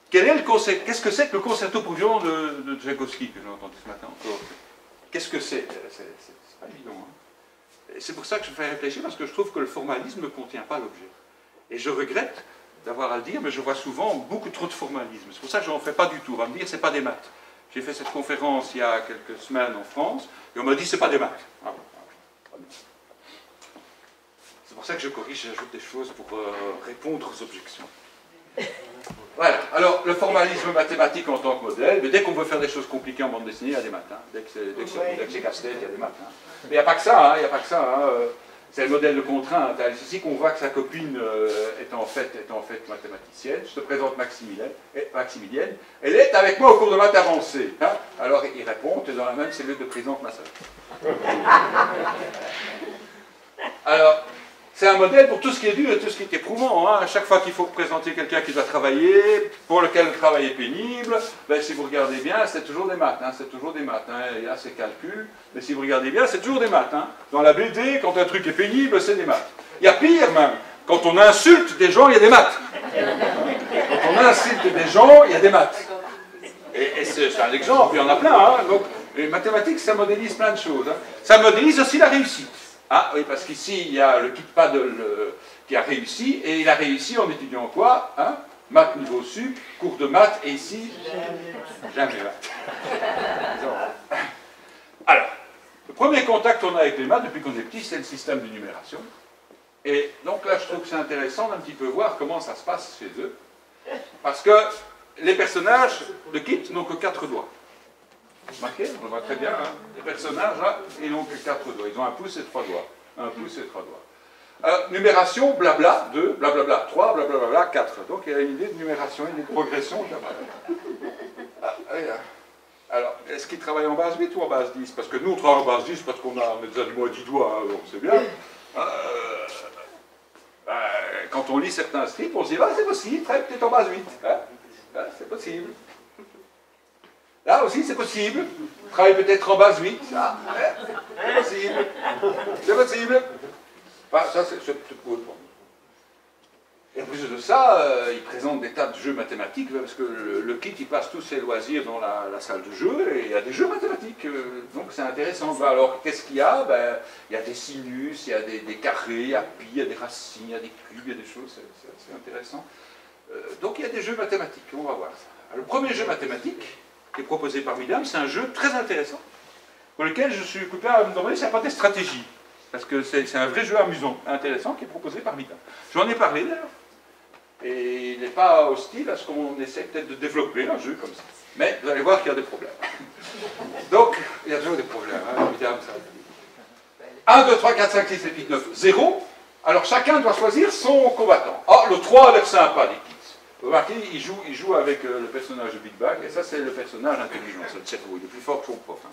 Quel est le concept? Qu'est-ce que c'est que le concerto pour violon de Tchaïkovski, que j'ai entendu ce matin encore? Qu'est-ce que c'est? C'est pas évident. Hein. C'est pour ça que je me fais réfléchir, parce que je trouve que le formalisme ne contient pas l'objet. Et je regrette d'avoir à le dire, mais je vois souvent beaucoup trop de formalisme. C'est pour ça que je n'en fais pas du tout. On va me dire, c'est pas des maths. J'ai fait cette conférence il y a quelques semaines en France, et on m'a dit, c'est pas des maths. Ah bon. C'est pour ça que je corrige, j'ajoute des choses pour répondre aux objections. Voilà, alors le formalisme mathématique en tant que modèle, mais dès qu'on veut faire des choses compliquées en bande dessinée, il y a des maths. Hein. Dès que c'est casse-tête, il y a des maths. Hein. Mais il n'y a pas que ça, hein, il n'y a pas que ça. Hein. C'est le modèle de contrainte. C'est ici qu'on voit que sa copine est en fait mathématicienne. Je te présente Maximilienne. Elle est avec moi au cours de maths avancées. Hein. Alors il répond, tu es dans la même cellule de prison que ma sœur. Alors, c'est un modèle pour tout ce qui est dur et tout ce qui est éprouvant. Hein. À chaque fois qu'il faut présenter quelqu'un qui doit travailler, pour lequel le travail est pénible, ben, si vous regardez bien, c'est toujours des maths. Hein. C'est toujours des maths. Hein. Il y a ces calculs, mais si vous regardez bien, c'est toujours des maths. Hein. Dans la BD, quand un truc est pénible, c'est des maths. Il y a pire même. Quand on insulte des gens, il y a des maths. Quand on insulte des gens, il y a des maths. Et c'est un exemple, il y en a plein. Hein. Donc, les mathématiques, ça modélise plein de choses. Hein. Ça modélise aussi la réussite. Ah oui, parce qu'ici, il y a le Kitpad qui a réussi, et il a réussi en étudiant quoi? Hein? Maths niveau sup, cours de maths, et ici, jamais maths. Alors, le premier contact qu'on a avec les maths depuis qu'on est petit, c'est le système de numération. Et donc là, je trouve que c'est intéressant d'un petit peu voir comment ça se passe chez eux, parce que les personnages de Kit n'ont que 4 doigts. Remarquez, on le voit très bien, hein. Les personnages, là, ils n'ont que 4 doigts. Ils ont un pouce et 3 doigts. Un pouce et 3 doigts. Numération, blabla, 2, blablabla, 3, blablabla, 4. Donc il y a une idée de numération, une idée de progression. Alors, est-ce qu'ils travaillent en base 8 ou en base 10? Parce que nous, on travaille en base 10 parce qu'on a des animaux à 10 doigts, hein, donc c'est bien. Quand on lit certains strips, on se dit, ah, c'est possible, peut-être en base 8. Hein, c'est possible. Là aussi, c'est possible. Travaille peut-être en base 8. Ah, c'est possible. C'est possible. Enfin, ça, c'est cool. Et en plus de ça, il présente des tas de jeux mathématiques, parce que le Kit, il passe tous ses loisirs dans la salle de jeu, et il y a des jeux mathématiques. Donc c'est intéressant. Alors, qu'est-ce qu'il y a? Ben, il y a des sinus, il y a des carrés, il y a pi, il y a des racines, il y a des cubes, il y a des choses. C'est intéressant. Donc il y a des jeux mathématiques. On va voir ça. Alors, le premier jeu mathématique qui est proposé par Midam, c'est un jeu très intéressant, pour lequel je suis occupé à me demander s'il n'y a pas des stratégies. Parce que c'est un vrai jeu amusant, intéressant, qui est proposé par Midam. J'en ai parlé d'ailleurs. Et il n'est pas hostile à ce qu'on essaie peut-être de développer un jeu comme ça. Mais vous allez voir qu'il y a des problèmes. Donc, il y a toujours des problèmes, hein, Midam, ça. 1, 2, 3, 4, 5, 6, 7, 8, 9, 0. Alors chacun doit choisir son combattant. Ah, le 3 a l'air sympa, dit Kit. Vous remarquez, il joue avec le personnage de Big Bang, et ça c'est le personnage intelligent, c'est le cerveau, il est plus fort que son prof. Hein.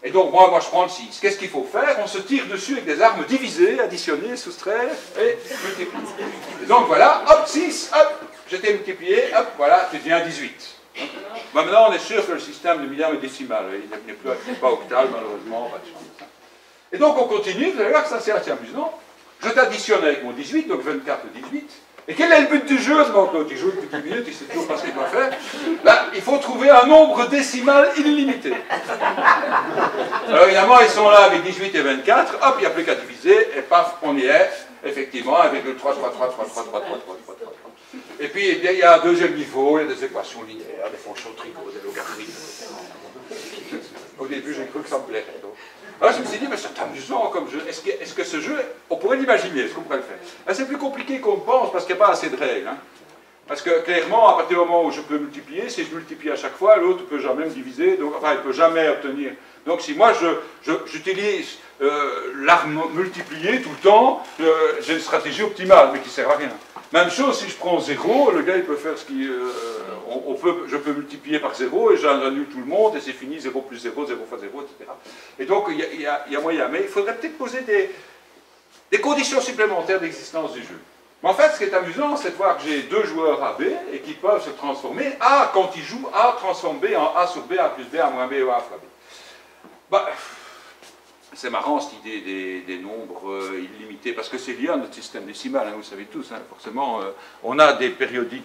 Et donc moi je prends le 6. Qu'est-ce qu'il faut faire? On se tire dessus avec des armes divisées, additionner, soustraire et multiplier. Et donc voilà, hop, 6, hop, je t'ai multiplié, hop, voilà, tu deviens 18. Bon, maintenant on est sûr que le système de Midam est décimal, il n'est pas octal malheureusement, pas de chance. Et donc on continue, vous allez voir que ça c'est assez amusant. Je t'additionne avec mon 18, donc 24 et 18. Et quel est le but du jeu? Donc l'autre, il joue depuis 10 minutes, il sait toujours pas ce qu'il doit faire. Là, il faut trouver un nombre décimal illimité. Alors évidemment, ils sont là avec 18 et 24, hop, il n'y a plus qu'à diviser, et paf, on y est, effectivement, avec le 3, 3, 3, 3, 3, 3, 3, 3, 3, 3. Et puis, eh bien, il y a un deuxième niveau, il y a des équations linéaires, des fonctions tricot, des logarithmes. Au début, j'ai cru que ça me plairait. Donc. Alors je me suis dit, mais c'est amusant comme jeu. Est-ce que ce jeu, on pourrait l'imaginer, est-ce qu'on pourrait le faire? C'est plus compliqué qu'on le pense parce qu'il n'y a pas assez de règles. Hein. Parce que clairement, à partir du moment où je peux multiplier, si je multiplie à chaque fois, l'autre ne peut jamais me diviser, donc, enfin, il ne peut jamais obtenir. Donc si moi j'utilise l'arme multipliée tout le temps, j'ai une stratégie optimale, mais qui ne sert à rien. Même chose, si je prends 0, le gars il peut faire ce qui... je peux multiplier par 0 et j'annule tout le monde et c'est fini, 0 plus 0, 0 fois 0, etc. Et donc il y a moyen. Mais il faudrait peut-être poser des conditions supplémentaires d'existence du jeu. Mais en fait, ce qui est amusant, c'est de voir que j'ai deux joueurs A, B et qui peuvent se transformer. A, quand ils jouent, A transforme B en A sur B, A plus B, A moins B ou A fois B. Bah, c'est marrant cette idée des nombres illimités, parce que c'est lié à notre système décimal, hein, vous savez tous, hein, forcément, on a des périodiques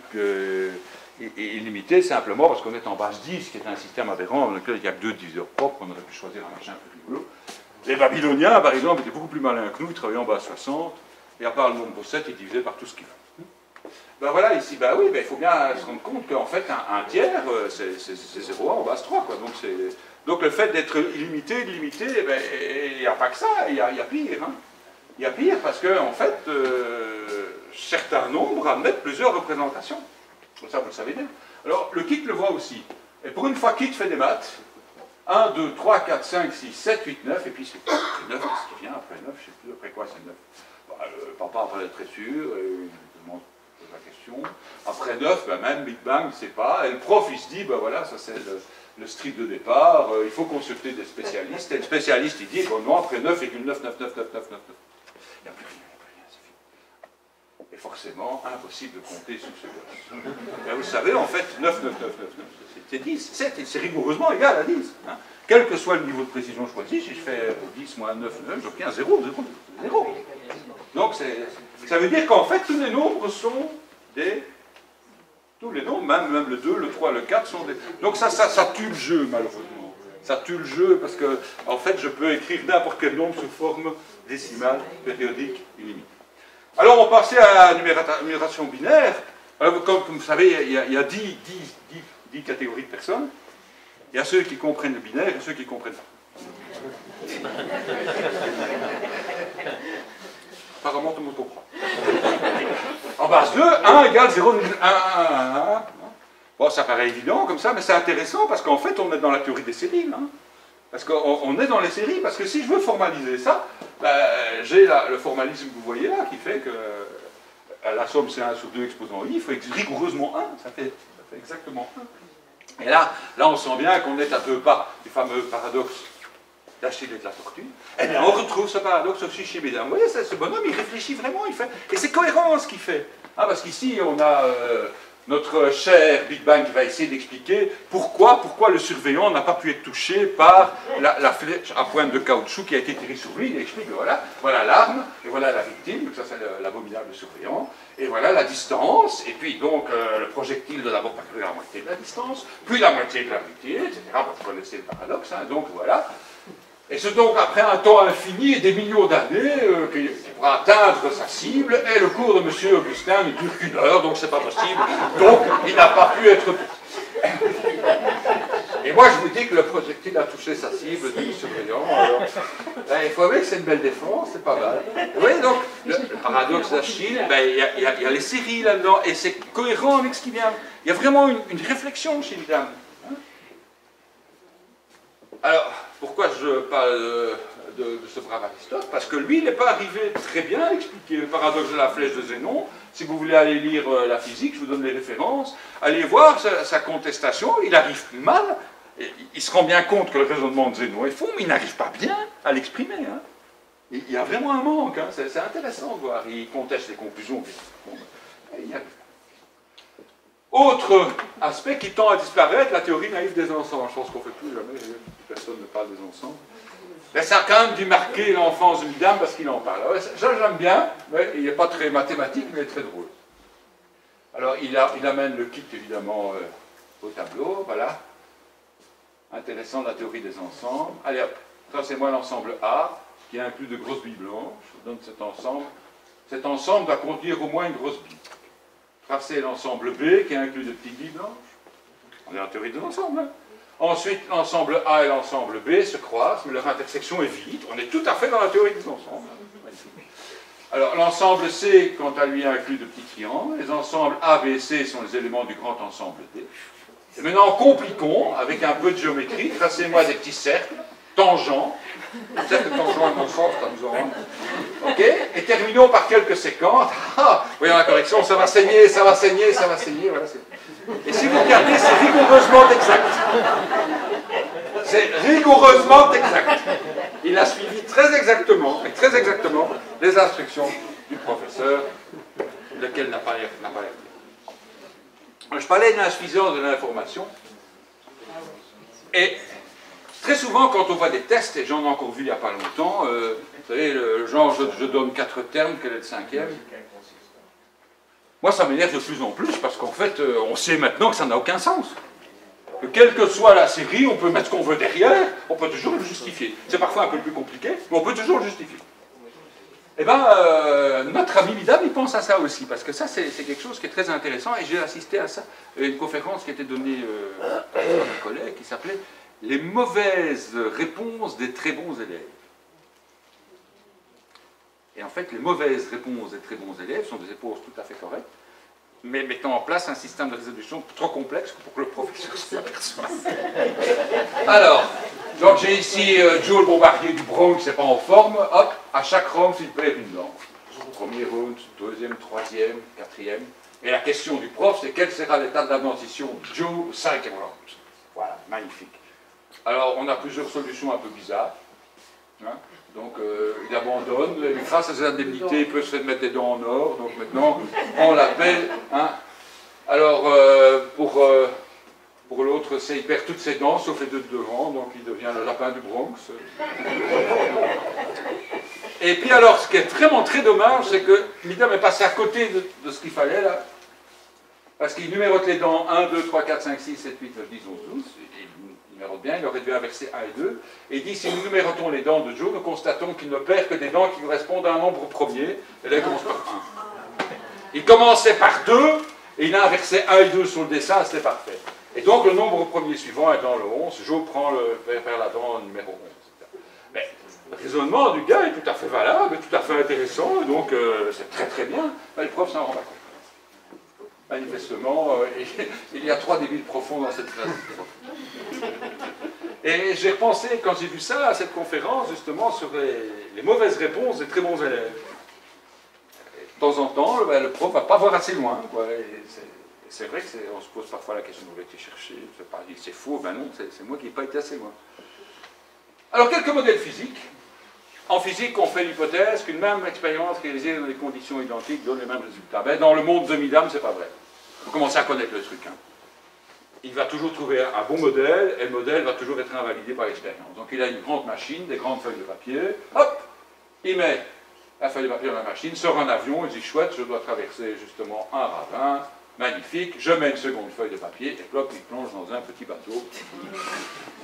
illimités simplement parce qu'on est en base 10, qui est un système aberrant dans lequel il n'y a que 2 diviseurs propres, on aurait pu choisir un machin plus rigolo. Les Babyloniens, par exemple, étaient beaucoup plus malins que nous, ils travaillaient en base 60, et à part le nombre 7, ils divisaient par tout ce qu'ils veulent. Ben voilà, ici, ben oui, ben il faut bien se rendre compte qu'en fait, un tiers, c'est 0,1 en base 3, quoi. Donc le fait d'être illimité, limité, ben, il n'y a pas que ça, il y a pire. Hein. Il y a pire parce que, en fait, certains nombres admettent plusieurs représentations. Ça, vous le savez bien. Alors, le kit le voit aussi. Et pour une fois, kit fait des maths. 1, 2, 3, 4, 5, 6, 7, 8, 9, et puis c'est 9, qu'est-ce qui vient après 9? Je ne sais plus après quoi c'est 9. Bah, papa en parlait très sûr, il demande la question. Après 9, ben même Big Bang, il ne sait pas. Et le prof, il se dit, ben voilà, ça c'est le strip de départ, il faut consulter des spécialistes. Et le spécialiste, il dit, bon non, après 9,9, 9, 9, 9, 9, 9, 9, 9. Il n'y a plus rien, c'est fini. Et forcément, impossible de compter sur ce gosse. Et vous savez, en fait, 9, 9, 9, 9, 9, c'est 10. C'est rigoureusement égal à 10. Hein. Quel que soit le niveau de précision choisi, si je fais 10 moins 9, 9, j'obtiens 0, 0, 0. Donc, ça veut dire qu'en fait, tous les nombres sont des... Tous les nombres, même le 2, le 3, le 4 sont des... Donc ça tue le jeu, malheureusement. Ça tue le jeu parce que, en fait, je peux écrire n'importe quel nombre sous forme décimale, périodique, illimitée. Alors, on passait à la numération binaire. Alors, comme vous savez, il y a 10 catégories de personnes. Il y a ceux qui comprennent le binaire et ceux qui ne comprennent pas. Apparemment, tout le monde comprend. En base 2, 1 égale 0,1. Bon, ça paraît évident comme ça, mais c'est intéressant parce qu'en fait, on est dans la théorie des séries. Hein. Parce qu'on est dans les séries, parce que si je veux formaliser ça, ben, j'ai le formalisme que vous voyez là, qui fait que la somme c'est 1 sur 2 exposant i, il faut rigoureusement 1, ça fait exactement 1. Et là, on sent bien qu'on est à 2 pas du fameux paradoxe d'Achille et de la tortue. Et bien on retrouve ce paradoxe aussi chez Mesdames. Vous voyez, ce bonhomme, il réfléchit vraiment, il fait... Et c'est cohérent ce qu'il fait. Hein, parce qu'ici, on a notre cher Big Bang qui va essayer d'expliquer pourquoi le surveillant n'a pas pu être touché par la flèche à pointe de caoutchouc qui a été tirée sur lui. Il explique, voilà l'arme, et voilà la victime, donc ça c'est l'abominable surveillant, et voilà la distance, et puis donc le projectile doit d'abord parcourir la moitié de la distance, puis la moitié de la moitié, etc. Vous connaissez le paradoxe, hein, donc voilà. Et c'est donc après un temps infini et des millions d'années qu'il pourra atteindre sa cible, et le cours de M. Augustin ne dure qu'une heure, donc c'est pas possible, donc il n'a pas pu être... Et moi je vous dis que le projectile a touché sa cible du surveillant, alors il faut avouer que c'est une belle défense, c'est pas mal. Vous voyez donc, le paradoxe d'Achille, il y a les séries là-dedans, et c'est cohérent avec ce qui vient. Il y a vraiment une réflexion chez Vidam. Alors, pourquoi je parle de ce brave Aristote? Parce que lui, il n'est pas arrivé très bien à expliquer le paradoxe de la flèche de Zénon. Si vous voulez aller lire la physique, je vous donne les références. Allez voir sa contestation, il arrive mal. Il se rend bien compte que le raisonnement de Zénon est faux, mais il n'arrive pas bien à l'exprimer. Hein. Il y a vraiment un manque, hein. C'est intéressant de voir. Il conteste les conclusions. Bon, il y a... Autre aspect qui tend à disparaître, la théorie naïve des ensembles. Je pense qu'on ne fait plus jamais, personne ne parle des ensembles. Mais ça a quand même dû marquer l'enfance de Midam parce qu'il en parle. Ça, j'aime bien, mais il n'est pas très mathématique, mais très drôle. Alors, il amène le kit, évidemment, au tableau, voilà. Intéressant, la théorie des ensembles. Allez hop, ça c'est moi l'ensemble A, qui inclut de grosses billes blanches. Je vous donne cet ensemble. Cet ensemble doit contenir au moins une grosse bille. Tracez l'ensemble B, qui inclut de petites billes blanches. On est en théorie des ensembles. Hein. Ensuite, l'ensemble A et l'ensemble B se croisent, mais leur intersection est vide. On est tout à fait dans la théorie des ensembles. Alors, l'ensemble C, quant à lui, inclut de petits triangles. Les ensembles A, B, C sont les éléments du grand ensemble D. Et maintenant, compliquons, avec un peu de géométrie. Tracez-moi des petits cercles, tangents. Cercle tangent à mon sens, ça nous aura. Ok. Et terminons par quelques séquences. Ah, voyons la correction, ça va saigner, ça va saigner, ça va saigner. Voilà, et si vous regardez, c'est rigoureusement exact. C'est rigoureusement exact. Il a suivi très exactement les instructions du professeur, lequel n'a pas l'air. Je parlais de l'insuffisance de l'information. Et Très souvent, quand on voit des tests, et j'en ai encore vu il n'y a pas longtemps, vous savez, le genre je donne 4 termes, quel est le 5e? Moi, ça m'énerve de plus en plus, parce qu'en fait, on sait maintenant que ça n'a aucun sens. Que quelle que soit la série, on peut mettre ce qu'on veut derrière, on peut toujours le justifier. C'est parfois un peu plus compliqué, mais on peut toujours le justifier. Eh bien, notre ami Midam, il pense à ça aussi, parce que ça, c'est quelque chose qui est très intéressant, et j'ai assisté à ça, à une conférence qui était donnée par un collègue, qui s'appelait « Les mauvaises réponses des très bons élèves ». Et en fait, les mauvaises réponses des très bons élèves sont des réponses tout à fait correctes, mais mettant en place un système de résolution trop complexe pour que le professeur s'y aperçoive. Alors, donc j'ai ici Joe le bombardier du Bronx, c'est pas en forme, hop, à chaque round, il perd une dent. Premier round, deuxième, troisième, quatrième. Et la question du prof, c'est quel sera l'état de la dentition de Joe au 5e round. Voilà, magnifique. Alors, on a plusieurs solutions un peu bizarres. Hein. Donc, il abandonne, grâce à ses indemnités, il peut se mettre des dents en or, donc maintenant, on l'appelle, hein. Alors, pour l'autre, il perd toutes ses dents, sauf les deux de devant, donc il devient le lapin du Bronx. Et puis alors, ce qui est vraiment très dommage, c'est que Midam est passé à côté de ce qu'il fallait, là, parce qu'il numérote les dents 1, 2, 3, 4, 5, 6, 7, 8, 9, 10, 11, 12, il numérote bien, il aurait dû inverser 1 et 2, et il dit, si nous numérotons les dents de Joe, nous constatons qu'il ne perd que des dents qui correspondent à un nombre premier, et là il commence par 1. Il commençait par 2, et il a inversé 1 et 2 sur le dessin, c'était parfait. Et donc le nombre premier suivant est dans le 11, Joe perd la dent numéro 11. Mais le raisonnement du gars est tout à fait valable, tout à fait intéressant, donc c'est très très bien, mais le prof s'en rend pas compte. Manifestement, il y a 3 débiles profonds dans cette phrase. Et j'ai repensé, quand j'ai vu ça, à cette conférence, justement, sur les mauvaises réponses des très bons élèves. Et de temps en temps, le prof ne va pas voir assez loin, quoi. C'est vrai qu'on se pose parfois la question, où été chercher, c'est faux, ben non, c'est moi qui n'ai pas été assez loin. Alors, quelques modèles physiques. En physique, on fait l'hypothèse qu'une même expérience réalisée dans des conditions identiques donne les mêmes résultats. Ben, dans le monde de Midam, c'est pas vrai. Vous commencez à connaître le truc. Hein. Il va toujours trouver un bon modèle, et le modèle va toujours être invalidé par l'expérience. Donc il a une grande machine, des grandes feuilles de papier, hop, il met la feuille de papier dans la machine, sort un avion, il dit chouette, je dois traverser justement un ravin, magnifique, je mets une seconde feuille de papier, et plop, il plonge dans un petit bateau.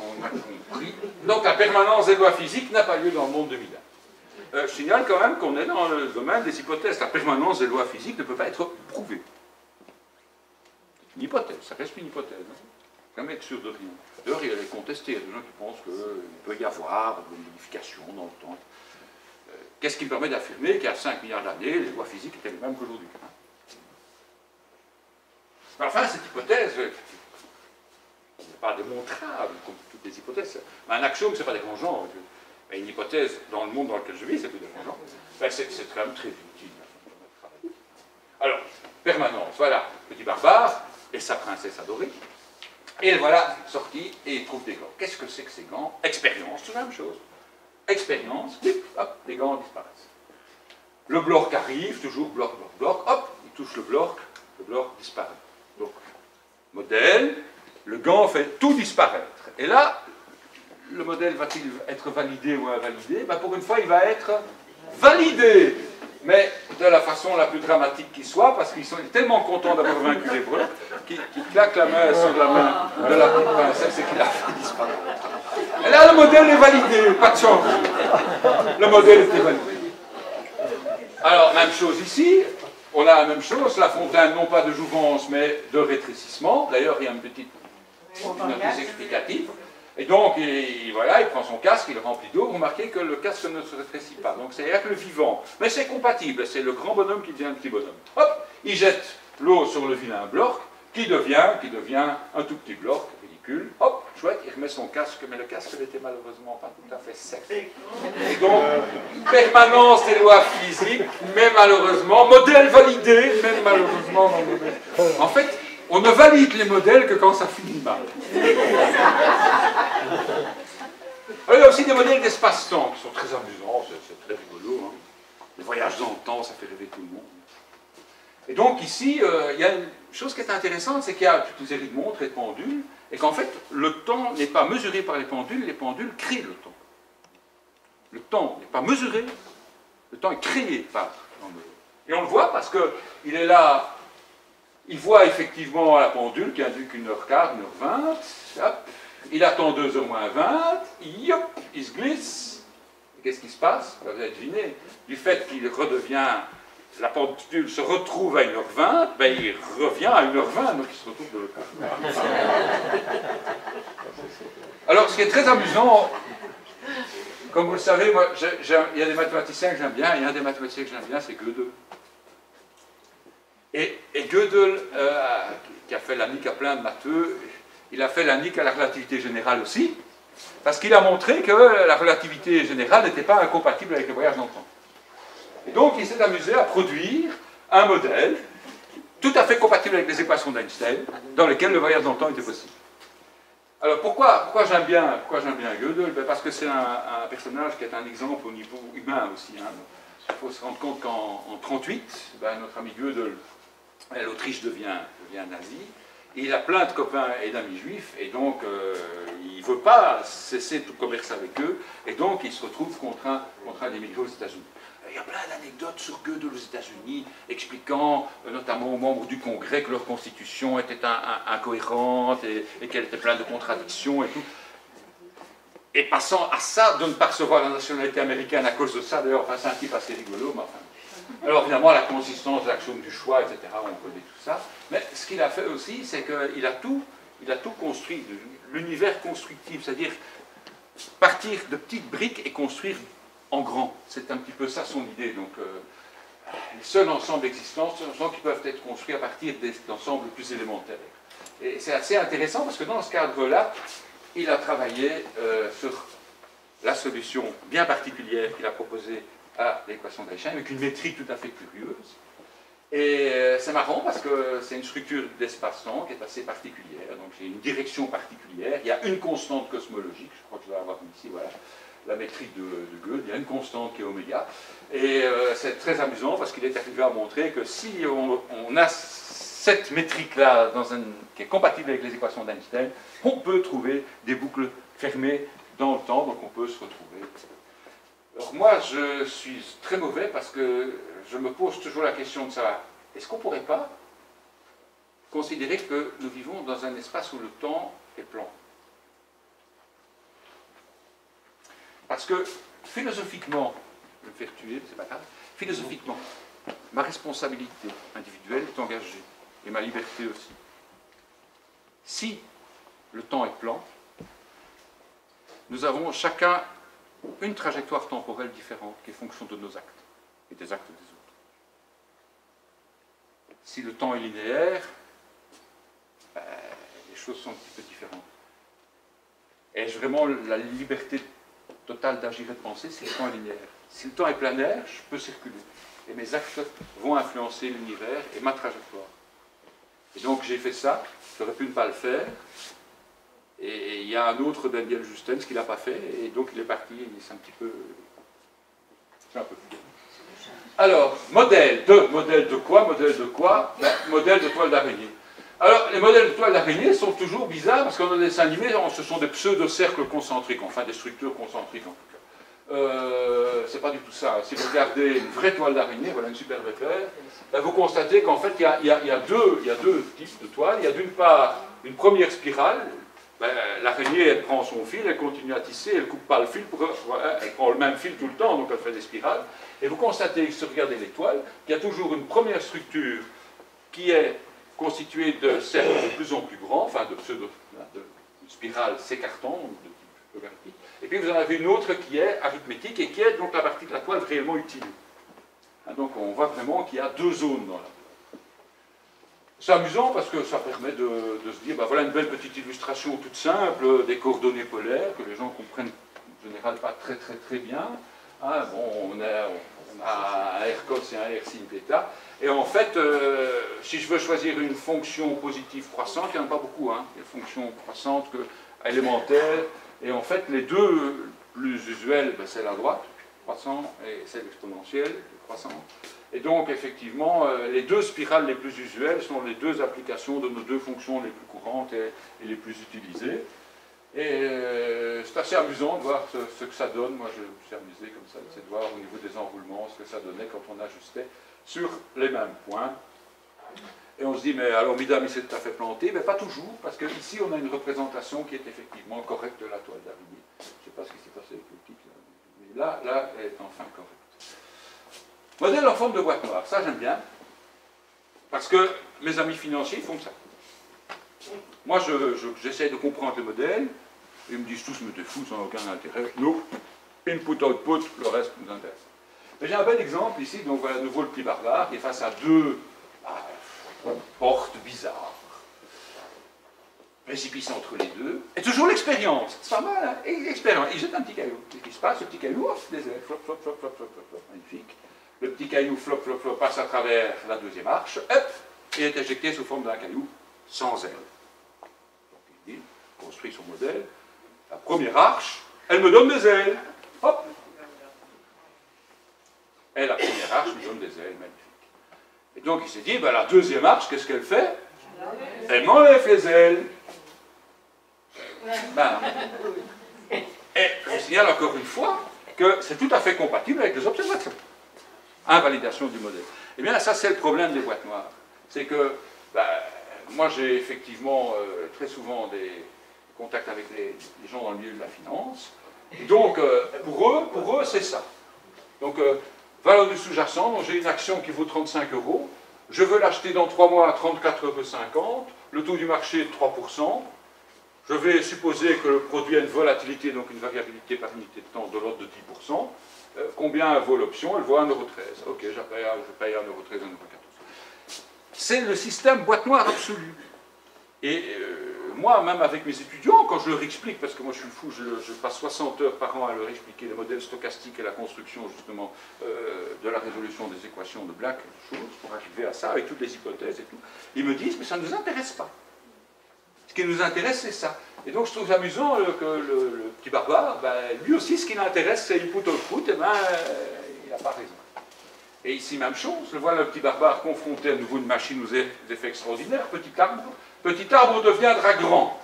On a compris. Donc la permanence des lois physiques n'a pas lieu dans le monde de Midam. Je signale quand même qu'on est dans le domaine des hypothèses. La permanence des lois physiques ne peut pas être prouvée. C'est une hypothèse, ça reste une hypothèse. Hein. Jamais être sûr de rien. D'ailleurs, il est contesté. Il y a des gens qui pensent qu'il peut y avoir une modification dans le temps. Qu'est-ce qui me permet d'affirmer qu'il y a 5 milliards d'années, les lois physiques étaient les mêmes qu'aujourd'hui? Enfin, cette hypothèse n'est pas démontrable, comme toutes les hypothèses. Un axiome, ce n'est pas des grands genres. Mais une hypothèse, dans le monde dans lequel je vis, c'est plus des grands genres. Ben, c'est quand même très utile. Alors, permanence, voilà, petit barbare et sa princesse adorée. Et voilà, sorti, et il trouve des gants. Qu'est-ce que c'est que ces gants? Expérience, c'est la même chose. Expérience, hop, les gants disparaissent. Le bloc arrive, toujours bloc, bloc, bloc, hop, il touche le bloc disparaît. Donc, modèle, le gant fait tout disparaître. Et là, le modèle va-t-il être validé ou invalidé? Ben pour une fois, il va être validé, mais de la façon la plus dramatique qui soit, parce qu'ils sont tellement contents d'avoir vaincu les Breux, qu'ils claquent la main sur la main de la petite princesse et qu'il la fait disparaître. Et là, le modèle est validé, pas de chance. Le modèle était validé. Alors, même chose ici. On a la même chose, la fontaine, non pas de jouvence, mais de rétrécissement. D'ailleurs, il y a une petite notice explicative. Et donc, voilà, il prend son casque, il le remplit d'eau. Vous remarquez que le casque ne se rétrécit pas. Donc, c'est-à-dire que le vivant. Mais c'est compatible. C'est le grand bonhomme qui devient un petit bonhomme. Hop, il jette l'eau sur le vilain bloc, qui devient un tout petit bloc ridicule. Hop, chouette, il remet son casque, mais le casque n'était malheureusement pas tout à fait sec. Et donc, permanence des lois physiques, mais malheureusement, modèle validé, mais malheureusement non modèle. En fait, on ne valide les modèles que quand ça finit mal. Alors, il y a aussi des modèles d'espace-temps qui sont très amusants, c'est très rigolo. Hein. Les voyages dans le temps, ça fait rêver tout le monde. Et donc ici, il y a une chose qui est intéressante, c'est qu'il y a toute une série de montres et de pendules, et qu'en fait, le temps n'est pas mesuré par les pendules créent le temps. Le temps n'est pas mesuré, le temps est créé par l'horloge. Et on le voit parce qu'il est là, il voit effectivement la pendule qui indique 1h15, 1h20, hop, il attend 2h moins 20, yop, il se glisse. Qu'est-ce qui se passe? Vous avez deviné, du fait qu'il redevient, la pendule se retrouve à 1h20, ben il revient à 1h20, donc il se retrouve de l'autre côté. Alors, ce qui est très amusant, comme vous le savez, moi, il y a des mathématiciens que j'aime bien, et un des mathématiciens que j'aime bien, c'est Gödel. Et Gödel, qui a fait la nique à plein de matheux, il a fait la nique à la relativité générale aussi, parce qu'il a montré que la relativité générale n'était pas incompatible avec le voyage dans le temps. Et donc, il s'est amusé à produire un modèle tout à fait compatible avec les équations d'Einstein, dans lesquelles le voyage dans le temps était possible. Alors, pourquoi j'aime bien Gödel? Ben parce que c'est un personnage qui est un exemple au niveau humain aussi. Hein. Il faut se rendre compte qu'en 1938, ben, notre ami Gödel, l'Autriche devient nazie. Il a plein de copains et d'amis juifs, et donc il ne veut pas cesser tout commerce avec eux, et donc il se retrouve contraint d'émigrer aux États-Unis. Il y a plein d'anecdotes sur Gödel aux États-Unis, expliquant, notamment aux membres du Congrès, que leur constitution était incohérente et qu'elle était pleine de contradictions et tout. Et passant à ça, de ne pas recevoir la nationalité américaine à cause de ça, d'ailleurs, enfin, c'est un type assez rigolo, mais enfin. Alors évidemment, la consistance, l'axiome du choix, etc., on connaît tout ça. Mais ce qu'il a fait aussi, c'est qu'il a tout construit, l'univers constructif, c'est-à-dire partir de petites briques et construire en grand. C'est un petit peu ça son idée. Donc, les seuls ensembles existants sont qui peuvent être construits à partir d'ensembles plus élémentaires. Et c'est assez intéressant parce que dans ce cadre-là, il a travaillé sur la solution bien particulière qu'il a proposée à l'équation d'Einstein, avec une métrique tout à fait curieuse. Et c'est marrant parce que c'est une structure d'espace-temps qui est assez particulière. Donc j'ai une direction particulière. Il y a une constante cosmologique, je crois que je vais avoir ici, voilà, la métrique de Gödel. Il y a une constante qui est oméga. Et c'est très amusant parce qu'il est arrivé à montrer que si on a cette métrique-là qui est compatible avec les équations d'Einstein, on peut trouver des boucles fermées dans le temps, donc on peut se retrouver. Alors moi, je suis très mauvais parce que je me pose toujours la question de savoir, est-ce qu'on ne pourrait pas considérer que nous vivons dans un espace où le temps est plan? Parce que philosophiquement, je vais me faire tuer, c'est pas grave, philosophiquement, ma responsabilité individuelle est engagée, et ma liberté aussi. Si le temps est plan, nous avons chacun une trajectoire temporelle différente qui est fonction de nos actes et des actes des autres. Si le temps est linéaire, les choses sont un petit peu différentes. Ai-je vraiment la liberté totale d'agir et de penser si le temps est linéaire? Si le temps est planaire, je peux circuler. Et mes actes vont influencer l'univers et ma trajectoire. Et donc j'ai fait ça, j'aurais pu ne pas le faire. Et il y a un autre, Daniel Justens, qui ne l'a pas fait, et donc il est parti, et c'est un petit peu... C'est un peu fou. Alors, modèle de quoi? Ben, modèle de toile d'araignée. Alors, les modèles de toile d'araignée sont toujours bizarres, parce que dans les dessins animés, ce sont des pseudo-cercles concentriques, enfin des structures concentriques en tout cas. C'est pas du tout ça. Si vous regardez une vraie toile d'araignée, voilà une super repère, ben vous constatez qu'en fait, il y a deux types de toiles. Il y a d'une part une première spirale. Ben, l'araignée, elle prend son fil, elle continue à tisser, elle ne coupe pas le fil, elle prend le même fil tout le temps, donc elle fait des spirales. Et vous constatez, si vous regardez les toiles, qu'il y a toujours une première structure qui est constituée de cercles de plus en plus grands, enfin de spirales s'écartant, de type logarithmique. Et puis vous en avez une autre qui est arithmétique et qui est donc la partie de la toile réellement utile. Donc on voit vraiment qu'il y a deux zones dans la toile. C'est amusant parce que ça permet de se dire, ben voilà une belle petite illustration toute simple des coordonnées polaires que les gens comprennent en général pas très bien. Hein, bon, on a un R cos et un R sin θ. Et en fait, si je veux choisir une fonction positive croissante, il n'y en a pas beaucoup. Hein, des fonctions croissantes élémentaires. Et en fait, les deux plus usuelles, ben, c'est la droite, croissant et celle exponentielle, croissante. Et donc, effectivement, les deux spirales les plus usuelles sont les deux applications de nos deux fonctions les plus courantes et les plus utilisées. Et c'est assez amusant de voir ce que ça donne. Moi, je me suis amusé comme ça, c'est de voir au niveau des enroulements ce que ça donnait quand on ajustait sur les mêmes points. Et on se dit, mais alors, Midam, il s'est tout à fait planté. Mais pas toujours, parce qu'ici, on a une représentation qui est effectivement correcte de la toile d'araignée. Je ne sais pas ce qui s'est passé avec l'optique, mais là, elle est enfin correcte. Modèle en forme de boîte noire, ça j'aime bien, parce que mes amis financiers font ça. Moi, j'essaie de comprendre le modèle, ils me disent tous, mais t'es fou, ça n'a aucun intérêt. Nous, input, output, le reste nous intéresse. Mais j'ai un bel exemple ici, donc voilà, à nouveau le petit barbare, qui est face à deux portes bizarres. Précipice entre les deux, et toujours l'expérience. C'est pas mal, hein? Et l'expérience. Il jette un petit caillou. Qu'est-ce qui se passe? Le petit caillou, des ailes, flop, flop, flop, flop, flop, flop, magnifique. Le petit caillou, flop, flop, flop, passe à travers la deuxième arche, hop, et est éjecté sous forme d'un caillou sans ailes. Donc il dit, construit son modèle. La première arche, elle me donne des ailes. Hop. Et la première arche me donne des ailes, magnifique. Et donc il s'est dit, ben, la deuxième arche, qu'est-ce qu'elle fait? Elle m'enlève les ailes. Ben, et je signale encore une fois que c'est tout à fait compatible avec les observations. Invalidation du modèle. Eh bien, ça, c'est le problème des boîtes noires. C'est que, ben, moi, j'ai effectivement très souvent des contacts avec les gens dans le milieu de la finance. Et donc, pour eux, c'est ça. Donc, valeur du sous-jacent, j'ai une action qui vaut 35 €. Je veux l'acheter dans 3 mois à 34,50 €. Le taux du marché est de 3%. Je vais supposer que le produit a une volatilité, donc une variabilité par unité de temps de l'ordre de 10%. Combien vaut l'option? Elle vaut 1,13 €. Ok, je paye 1,13 €, 1,14 €. C'est le système boîte noire absolue. Et moi, même avec mes étudiants, quand je leur explique, parce que moi je suis fou, je passe 60 heures par an à leur expliquer les modèles stochastiques et la construction justement de la résolution des équations de Black, pour arriver à ça, avec toutes les hypothèses et tout, ils me disent, mais ça ne nous intéresse pas. Ce qui nous intéresse, c'est ça. Et donc je trouve amusant que le petit barbare, ben, lui aussi, ce qui l'intéresse, c'est input-output, et ben, il n'a pas raison. Et ici, même chose, je vois le petit barbare confronté à nouveau une machine aux effets extraordinaires, petit arbre deviendra grand.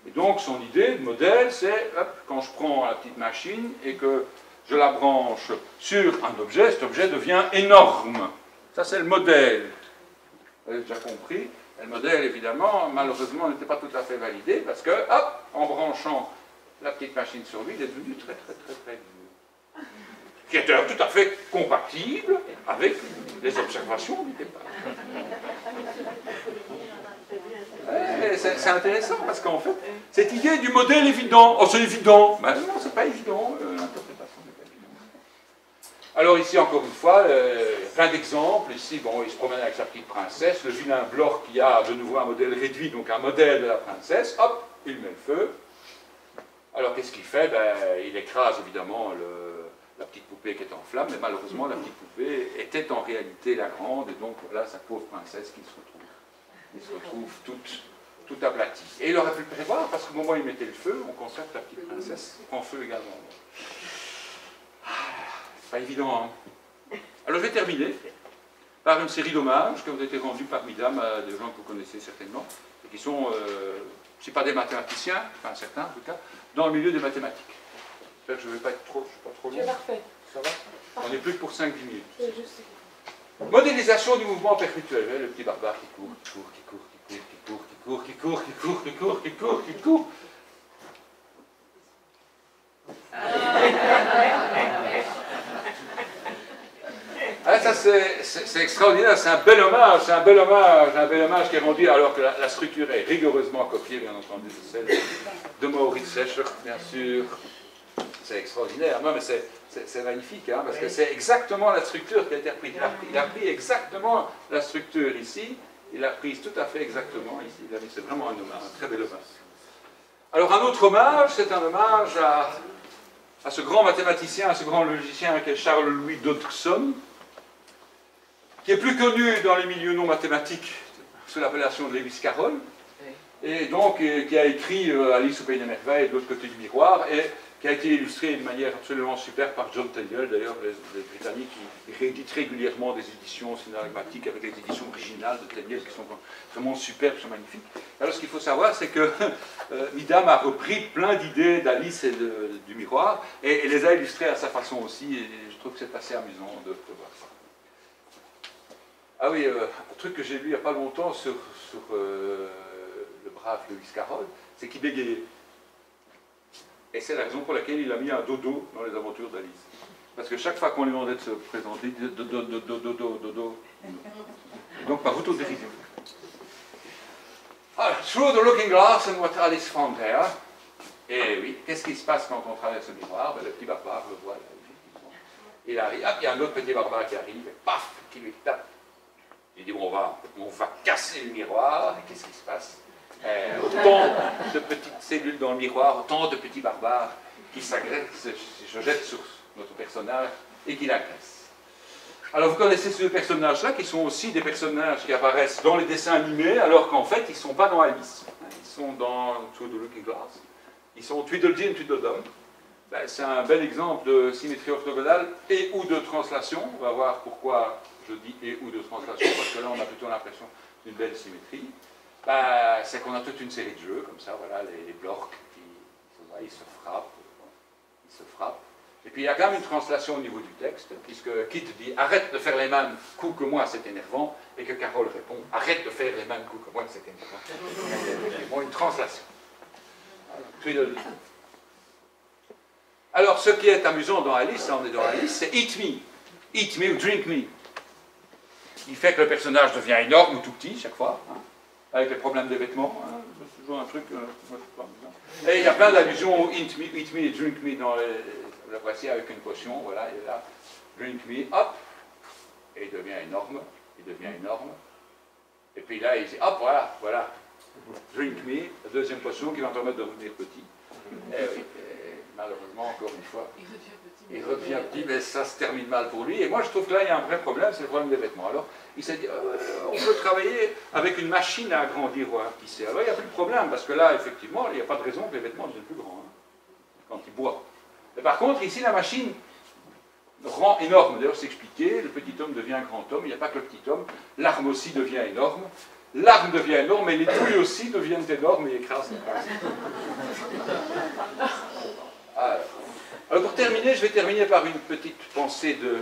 Et donc son idée de modèle, c'est, quand je prends la petite machine et que je la branche sur un objet, cet objet devient énorme. Ça, c'est le modèle. Vous avez déjà compris. Le modèle, évidemment, malheureusement, n'était pas tout à fait validé parce que, hop, en branchant la petite machine sur lui, il est devenu très, très, très, très vieux. Qui était tout à fait compatible avec les observations du départ. C'est intéressant parce qu'en fait, cette idée du modèle évident, oh c'est évident, ben non, c'est pas évident, l'interprétation n'est pas évidente. Alors ici, encore une fois, plein d'exemples. Ici, bon, il se promène avec sa petite princesse, le vilain Blore qui a de nouveau un modèle réduit, donc un modèle de la princesse, hop, il met le feu. Alors qu'est-ce qu'il fait? Ben, il écrase évidemment la petite poupée qui est en flamme, mais malheureusement la petite poupée était en réalité la grande, et donc voilà sa pauvre princesse qui se retrouve toute aplatie. Et il aurait pu le prévoir, parce qu'au moment où il mettait le feu, on constate que la petite princesse prend feu également. C'est pas évident, hein. Alors je vais terminer par une série d'hommages qui ont été rendus par Midam à des gens que vous connaissez certainement, et qui sont, c'est pas des mathématiciens, enfin certains en tout cas, dans le milieu des mathématiques. J'espère que je ne vais pas être trop long. C'est parfait. Ça va? On est plus que pour 5-10 minutes. Modélisation du mouvement perpétuel. Le petit barbare qui court, qui court, qui court, qui court, qui court, qui court, qui court, qui court, qui court, qui court. Ah, ça c'est extraordinaire, c'est un bel hommage, c'est un bel hommage qui est rendu alors que la structure est rigoureusement copiée, bien entendu, de celle de Maurice Escher, bien sûr. C'est extraordinaire, non mais c'est magnifique, hein, parce que c'est exactement la structure qui a été reprise. Il a pris exactement la structure ici, il l'a prise tout à fait exactement ici. C'est vraiment un hommage, un très bel hommage. Alors un autre hommage, c'est un hommage à ce grand mathématicien, à ce grand logicien qui est Charles-Louis Dodgson, qui est plus connu dans les milieux non mathématiques sous l'appellation de Lewis Carroll, et donc qui a écrit Alice au Pays des Merveilles de l'autre côté du miroir, et qui a été illustré de manière absolument superbe par John Tyndall, d'ailleurs, les Britanniques, qui rééditent régulièrement des éditions synagmatiques avec les éditions originales de Tyndall, qui sont vraiment superbes, sont magnifiques. Alors, ce qu'il faut savoir, c'est que Needham a repris plein d'idées d'Alice et du miroir, et les a illustrées à sa façon aussi, et je trouve que c'est assez amusant de voir ça. Ah oui, un truc que j'ai lu il n'y a pas longtemps sur le brave Lewis Carroll, c'est qu'il bégayait. Et c'est la raison pour laquelle il a mis un dodo dans les aventures d'Alice. Parce que chaque fois qu'on lui demandait de se présenter, il disait dodo, dodo, dodo, dodo. Et donc par autodérision. Alors, through the looking glass and what Alice found there. Et oui, qu'est-ce qui se passe quand on traverse le miroir? Ben, le petit barbare le voit là, effectivement. Il arrive, hop, il y a un autre petit barbare qui arrive, et paf, qui lui tape. Il dit, bon, on va casser le miroir, et qu'est-ce qui se passe? Autant de petites cellules dans le miroir, autant de petits barbares qui s'agressent, se jettent sur notre personnage et qui l'agressent. Alors vous connaissez ces deux personnages-là qui sont aussi des personnages qui apparaissent dans les dessins animés alors qu'en fait ils ne sont pas dans Alice. Ils sont dans Through the Looking Glass. Ils sont Tweedledee et Tweedledum. Ben, c'est un bel exemple de symétrie orthogonale et ou de translation. On va voir pourquoi je dis et ou de translation parce que là on a plutôt l'impression d'une belle symétrie. Ben, c'est qu'on a toute une série de jeux, comme ça, voilà, les blocs, ils se frappent. Et puis il y a quand même une translation au niveau du texte, puisque Kit dit « Arrête de faire les mêmes coups que moi, c'est énervant », et que Carole répond « Arrête de faire les mêmes coups que moi, c'est énervant ». Bon, une translation. Alors, ce qui est amusant dans Alice, on est dans Alice, c'est « Eat me ou drink me ». Il fait que le personnage devient énorme ou tout petit, chaque fois, hein, avec les problèmes des vêtements, hein, c'est toujours un truc... et il y a plein d'allusions au eat me et drink me dans la voici avec une potion, voilà, il est là, drink me, hop, et il devient énorme, et puis là il dit, hop, voilà, drink me, la deuxième potion qui va me permettre de revenir petit. Et oui, et malheureusement, encore une fois, il redevient petit, mais ça se termine mal pour lui, et moi je trouve que là il y a un vrai problème, c'est le problème des vêtements. Alors, il s'est dit, on peut travailler avec une machine à agrandir ou à tisser. Alors il n'y a plus de problème, parce que là, effectivement, il n'y a pas de raison que les vêtements deviennent plus grands, hein, quand il boit. Mais par contre, ici, la machine rend énorme. D'ailleurs, c'est expliqué, le petit homme devient un grand homme, il n'y a pas que le petit homme, l'arme aussi devient énorme, l'arme devient énorme, et les douilles aussi deviennent énormes et écrasent. Alors pour terminer, je vais terminer par une petite pensée de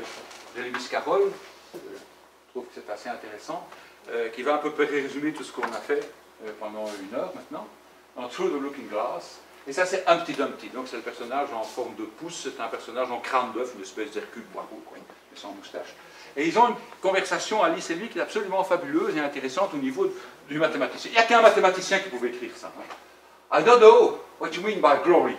Lewis Carroll. Je trouve que c'est assez intéressant, qui va un peu résumer tout ce qu'on a fait pendant une heure maintenant, dans Through the Looking Glass. Et ça, c'est Humpty Dumpty. Donc, c'est le personnage en forme de pouce, c'est un personnage en crâne d'œuf, une espèce d'Hercule Poirot, quoi, mais sans moustache. Et ils ont une conversation, Alice et lui, qui est absolument fabuleuse et intéressante au niveau du mathématicien. Il n'y a qu'un mathématicien qui pouvait écrire ça. Hein. I don't know what you mean by glory.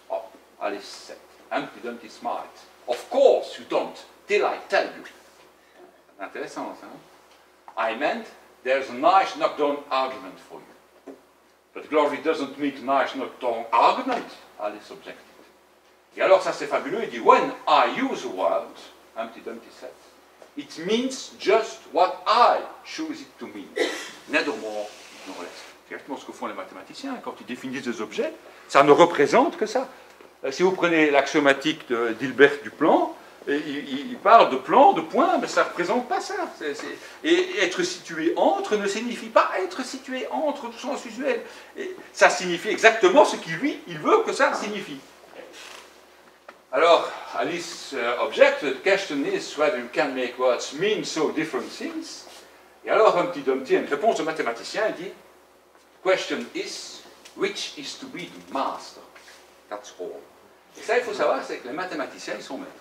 Oh, Alice said. Humpty Dumpty smiled. Of course you don't, till I tell you. Intéressant, ça. Hein? I meant there's a nice knockdown argument for you. But glory doesn't mean nice knockdown argument, Alice objected. Et alors ça c'est fabuleux, il dit when I use a word, Humpty Dumpty said, it means just what I choose it to mean. Neither more nor less. C'est exactement ce que font les mathématiciens, quand ils définissent des objets, ça ne représente que ça. Si vous prenez l'axiomatique d'Hilbert Duplan, et il parle de plan, de point, mais ça ne représente pas ça. Et être situé entre ne signifie pas être situé entre au sens usuel. Et ça signifie exactement ce qu'il lui, il veut que ça signifie. Alors, Alice object, the question is whether you can make words mean so different things. Et alors Humpty Dumpty a une réponse de mathématicien, il dit, question is, which is to be the master? That's all. Et ça, il faut savoir, c'est que les mathématiciens, ils sont maîtres.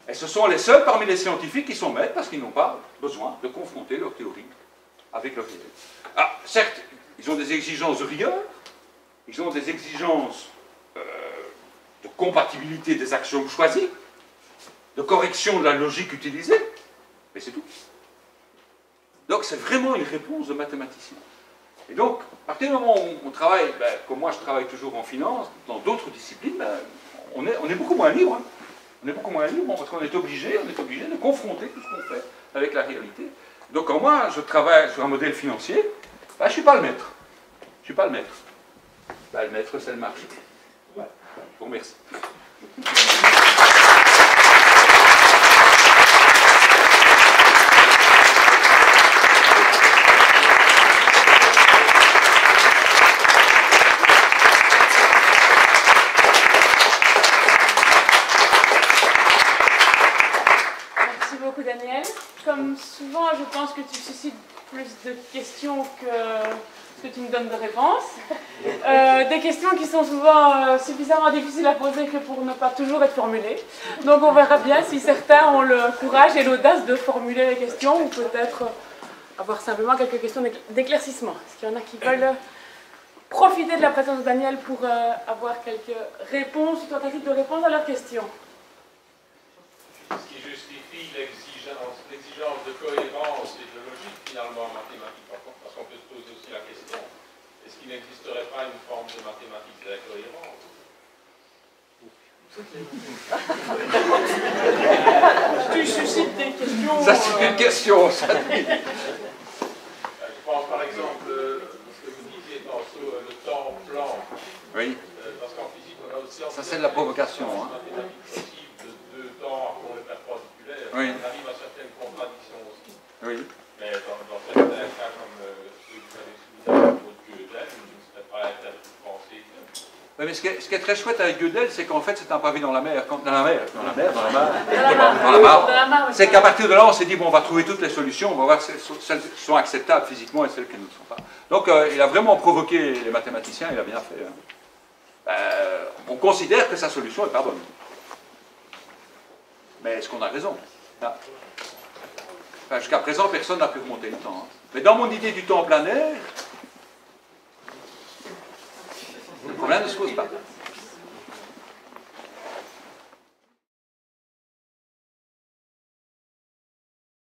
Et ce sont les seuls parmi les scientifiques qui sont maîtres parce qu'ils n'ont pas besoin de confronter leur théorie avec leur réel. Ah, certes, ils ont des exigences de rigueur, ils ont des exigences de compatibilité des axiomes choisis, de correction de la logique utilisée, mais c'est tout. Donc c'est vraiment une réponse de mathématicien. Et donc, à partir du moment où on travaille, ben, comme moi je travaille toujours en finance, dans d'autres disciplines, ben, on est beaucoup moins libre. Hein. On est beaucoup moins libre parce qu'on est obligé de confronter tout ce qu'on fait avec la réalité. Donc quand moi je travaille sur un modèle financier, ben, je ne suis pas le maître. Je ne suis pas le maître. Ben, le maître, c'est le marché. Ouais. vous remercie. Merci beaucoup, Daniel. Comme souvent, je pense que tu suscites plus de questions que ce que tu nous donnes de réponses. Des questions qui sont souvent suffisamment difficiles à poser que pour ne pas toujours être formulées. Donc on verra bien si certains ont le courage et l'audace de formuler les questions ou peut-être avoir simplement quelques questions d'éclaircissement. Est-ce qu'il y en a qui veulent profiter de la présence de Daniel pour avoir quelques réponses ou tentatives de réponse à leurs questions? Ce qui justifie l'exigence de cohérence et de logique finalement en mathématiques, parce qu'on peut se poser aussi la question, est-ce qu'il n'existerait pas une forme de mathématiques de la cohérence? Tu suscites des questions. Ça, c'est une question, ça. Je pense par exemple, ce que vous disiez tantôt, le temps plan. Oui. Parce qu'en physique, on a aussi... Ça, c'est de la provocation. Hein. mathématiques possibles de deux temps pour le perpendiculaire. Oui. On arrive à certaines contradictions aussi. Oui. Mais dans certains cas, comme ceux que vous avez soumis à propos de Gödel, je ne serais pas interdit de penser que... Oui, mais ce qui est très chouette avec Gödel, c'est qu'en fait, c'est un pavé dans la mer. Dans la mare. C'est qu'à partir de là, on s'est dit, bon, on va trouver toutes les solutions, on va voir celles qui sont acceptables physiquement et celles qui ne le sont pas. Donc, il a vraiment provoqué les mathématiciens, il a bien fait. Hein. On considère que sa solution n'est pas bonne. Mais est-ce qu'on a raison? Enfin, jusqu'à présent, personne n'a pu remonter le temps. Hein. Mais dans mon idée du temps planaire, le problème ne se pose pas.